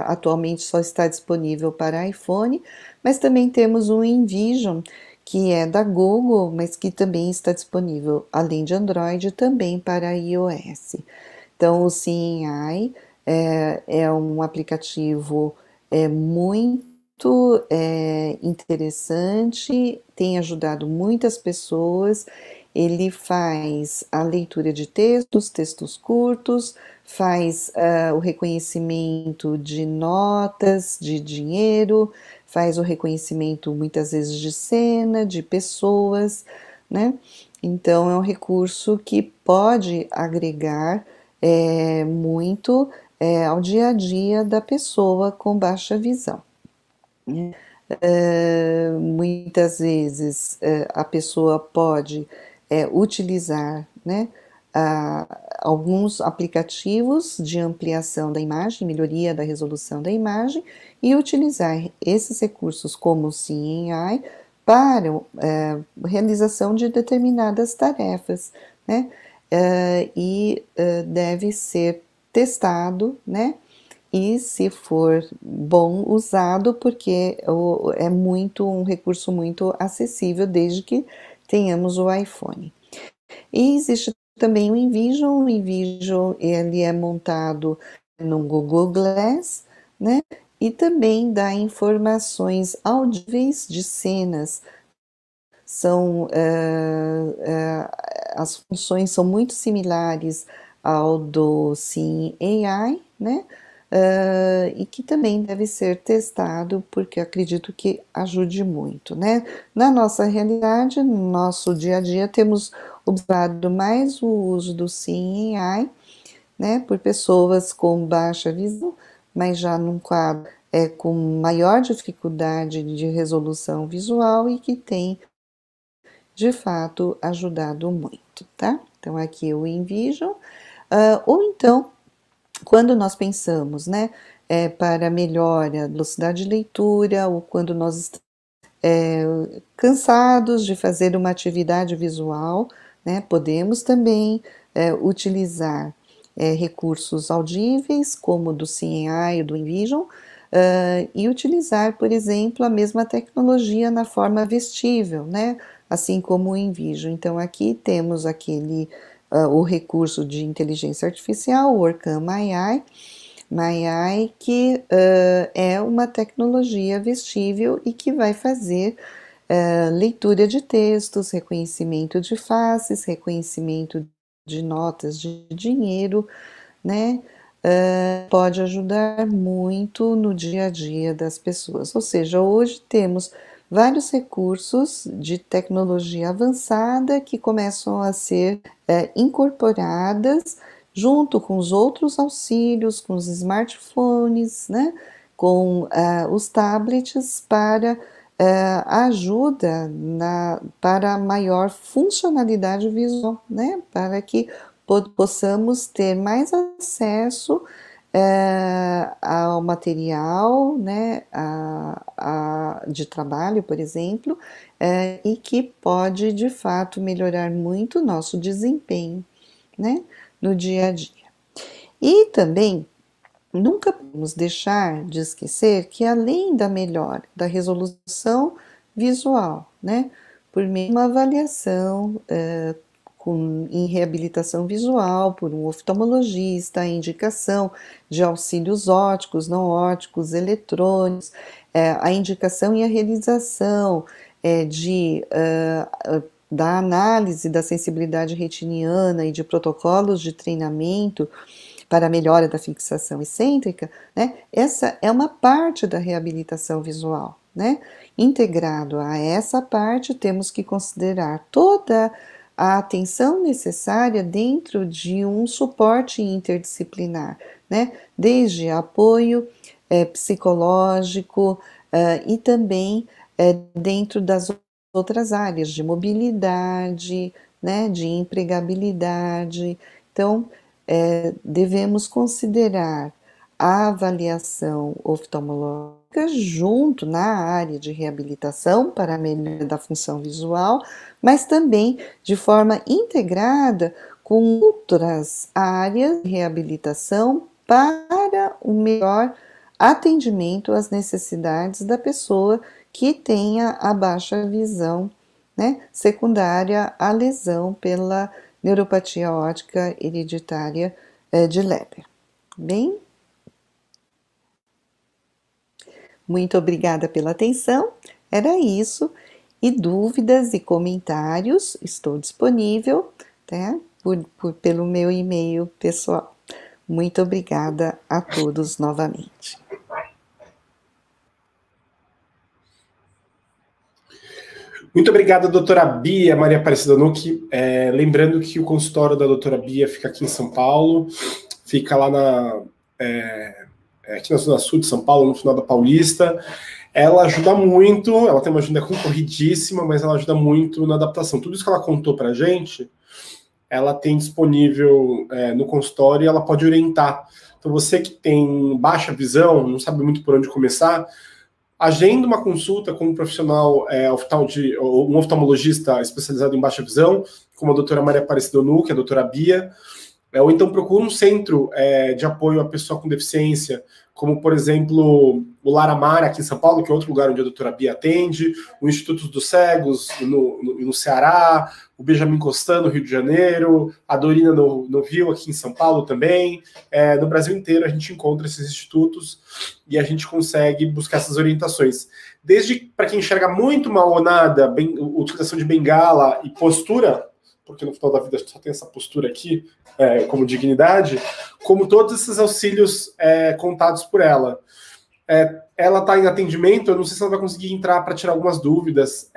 atualmente só está disponível para iPhone, mas também temos o InVision, que é da Google, mas que também está disponível, além de Android, também para iOS. Então, o Sim AI é um aplicativo muito interessante, tem ajudado muitas pessoas. Ele faz a leitura de textos curtos, faz o reconhecimento de notas, de dinheiro, faz o reconhecimento muitas vezes de cena, de pessoas, né? Então é um recurso que pode agregar muito ao dia a dia da pessoa com baixa visão. Muitas vezes a pessoa pode utilizar, né, alguns aplicativos de ampliação da imagem, melhoria da resolução da imagem, e utilizar esses recursos como o Sim AI para realização de determinadas tarefas, né? Deve ser testado, né? E se for bom, usado, porque é um recurso muito acessível desde que tenhamos o iPhone. E existe também o InVision. O InVision ele é montado no Google Glass, né? E também dá informações audíveis de cenas. As funções são muito similares ao do Sim AI, né? E que também deve ser testado, porque acredito que ajude muito, né? Na nossa realidade, no nosso dia a dia, temos observado mais o uso do Sim AI, né, por pessoas com baixa visão, mas já num quadro com maior dificuldade de resolução visual e que tem, de fato, ajudado muito, tá? Então, aqui o InVision, ou então, quando nós pensamos, né, para melhora da velocidade de leitura, ou quando nós estamos cansados de fazer uma atividade visual, né, podemos também utilizar recursos audíveis, como o do Sim AI e do InVision, e utilizar, por exemplo, a mesma tecnologia na forma vestível, né, assim como o InVision. Então, aqui temos o recurso de inteligência artificial, o Orkam AI, que é uma tecnologia vestível e que vai fazer leitura de textos, reconhecimento de faces, reconhecimento de notas de dinheiro, né? Pode ajudar muito no dia a dia das pessoas. Ou seja, hoje temos vários recursos de tecnologia avançada que começam a ser incorporadas junto com os outros auxílios, com os smartphones, né, com os tablets para ajuda para maior funcionalidade visual, né, para que possamos ter mais acesso ao material, né, de trabalho, por exemplo, e que pode de fato melhorar muito o nosso desempenho, né, no dia a dia. E também nunca podemos deixar de esquecer que, além da melhora da resolução visual, né, por meio de uma avaliação em reabilitação visual por um oftalmologista, a indicação de auxílios ópticos, não ópticos, eletrônicos, a indicação e a realização da análise da sensibilidade retiniana e de protocolos de treinamento para a melhora da fixação excêntrica, né? Essa é uma parte da reabilitação visual, né? Integrado a essa parte, temos que considerar toda a atenção necessária dentro de um suporte interdisciplinar, né? Desde apoio psicológico e também dentro das outras áreas de mobilidade, né? De empregabilidade. Então, devemos considerar a avaliação oftalmológica junto na área de reabilitação para a melhoria da função visual, mas também de forma integrada com outras áreas de reabilitação para o melhor atendimento às necessidades da pessoa que tenha a baixa visão, né, secundária à lesão pela neuropatia óptica hereditária de Leber. Bem, muito obrigada pela atenção, era isso, e dúvidas e comentários, estou disponível, tá? Pelo meu e-mail pessoal. Muito obrigada a todos novamente. Muito obrigado, doutora Bia Maria Aparecida Nucchi. Lembrando que o consultório da doutora Bia fica aqui em São Paulo, fica lá aqui na Zona Sul de São Paulo, no final da Paulista. Ela ajuda muito, ela tem uma agenda concorridíssima, mas ela ajuda muito na adaptação. Tudo isso que ela contou pra gente, ela tem disponível no consultório e ela pode orientar. Então você que tem baixa visão, não sabe muito por onde começar, agenda uma consulta com um profissional, um oftalmologista especializado em baixa visão, como a doutora Maria Aparecida Nucchi, a doutora Bia, ou então procura um centro de apoio à pessoa com deficiência, como, por exemplo, o Laramar, aqui em São Paulo, que é outro lugar onde a doutora Bia atende, o Instituto dos Cegos, no Ceará, o Benjamin Constant, no Rio de Janeiro, a Dorina no Rio, aqui em São Paulo também. No Brasil inteiro a gente encontra esses institutos e a gente consegue buscar essas orientações. Desde para quem enxerga muito mal ou nada, utilização de bengala e postura, porque no final da vida a gente só tem essa postura aqui, como dignidade, como todos esses auxílios contados por ela. Ela está em atendimento, eu não sei se ela vai conseguir entrar para tirar algumas dúvidas,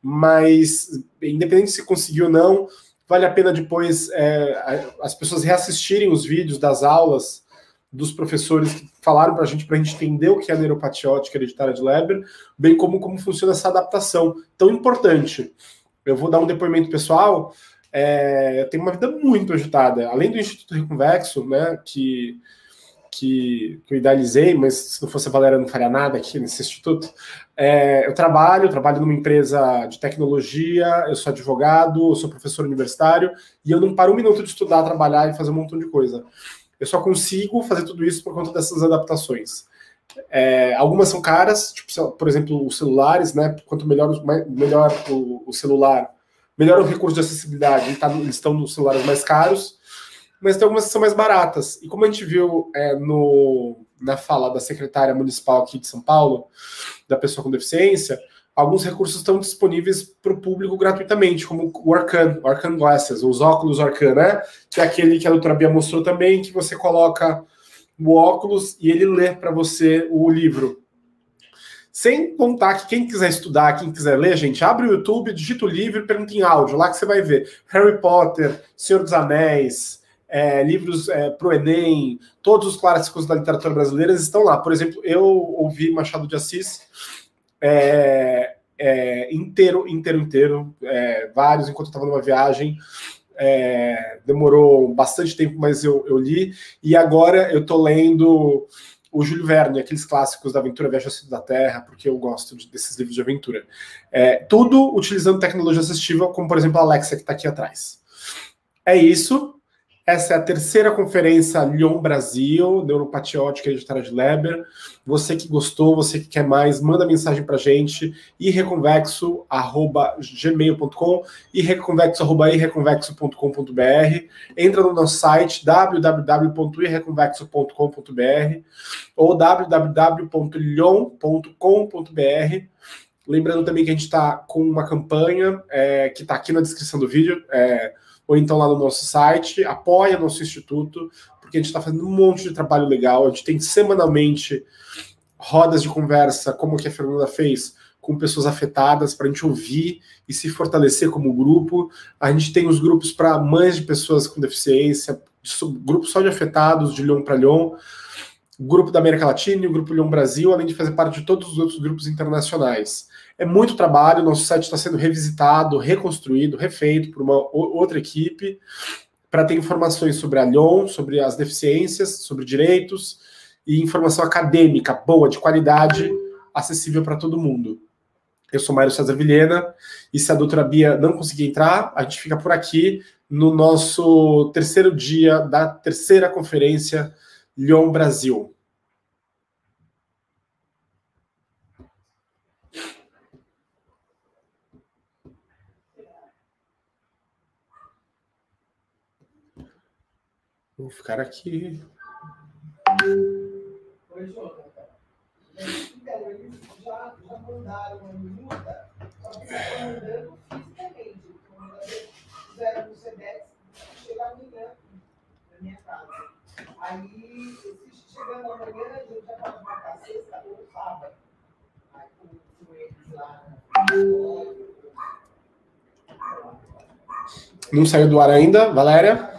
mas independente se conseguiu ou não, vale a pena depois as pessoas reassistirem os vídeos das aulas dos professores que falaram para a gente entender o que é a neuropatia óptica hereditária de Leber, bem como funciona essa adaptação tão importante. Eu vou dar um depoimento pessoal. Eu tenho uma vida muito agitada. Além do Instituto Reconvexo, né, que eu idealizei, mas se não fosse a Valéria eu não faria nada aqui nesse instituto. Eu trabalho numa empresa de tecnologia, eu sou advogado, eu sou professor universitário, e eu não paro um minuto de estudar, trabalhar e fazer um montão de coisa. Eu só consigo fazer tudo isso por conta dessas adaptações. Algumas são caras, tipo, por exemplo, os celulares, né? Quanto melhor o celular, melhor o recurso de acessibilidade. Eles estão nos celulares mais caros, mas tem algumas que são mais baratas. E como a gente viu na fala da secretária municipal aqui de São Paulo, da pessoa com deficiência, alguns recursos estão disponíveis para o público gratuitamente, como o Arcan Glasses, os óculos Arcan, né? Que é aquele que a doutora Bia mostrou também, que você coloca o óculos e ele lê para você o livro. Sem contar que quem quiser estudar, quem quiser ler, gente, abre o YouTube, digita o livro e pergunta em áudio, lá que você vai ver Harry Potter, Senhor dos Anéis, livros para o Enem, todos os clássicos da literatura brasileira estão lá. Por exemplo, eu ouvi Machado de Assis inteiro, vários, enquanto eu estava numa viagem. Demorou bastante tempo, mas eu li, e agora eu tô lendo o Júlio Verne, aqueles clássicos da aventura, Viagem ao Centro da Terra, porque eu gosto desses livros de aventura. Tudo utilizando tecnologia assistiva, como por exemplo a Alexa, que está aqui atrás. É isso. Essa é a terceira conferência Lyon Brasil, Neuropatia óptica hereditária de Leber. Você que gostou, você que quer mais, manda mensagem pra gente, irreconvexo@gmail.com, irreconvexo@irreconvexo.com.br. Entra no nosso site www.irreconvexo.com.br ou www.lyon.com.br. Lembrando também que a gente está com uma campanha que está aqui na descrição do vídeo, ou então lá no nosso site, apoia nosso instituto, porque a gente está fazendo um monte de trabalho legal, a gente tem semanalmente rodas de conversa, como que a Fernanda fez, com pessoas afetadas, para a gente ouvir e se fortalecer como grupo. A gente tem os grupos para mães de pessoas com deficiência, grupo só de afetados, de Lyon para Lyon, o grupo da América Latina e o grupo Lyon Brasil, além de fazer parte de todos os outros grupos internacionais. É muito trabalho, nosso site está sendo revisitado, reconstruído, refeito por uma outra equipe, para ter informações sobre a Lyon, sobre as deficiências, sobre direitos, e informação acadêmica boa, de qualidade, acessível para todo mundo. Eu sou Mário César Vilhena, e se a doutora Bia não conseguir entrar, a gente fica por aqui no nosso terceiro dia da terceira conferência Lyon Brasil. Vou ficar aqui. Oi, Jonathan. Então, eles já mandaram uma minuta, só que eles estão mandando fisicamente. Fizeram no SEDEX, chega amanhã na minha casa. Aí, se chegando amanhã, a gente já pode marcar sexta ou sábado. Aí, com eles lá. Não saiu do ar ainda, Valéria?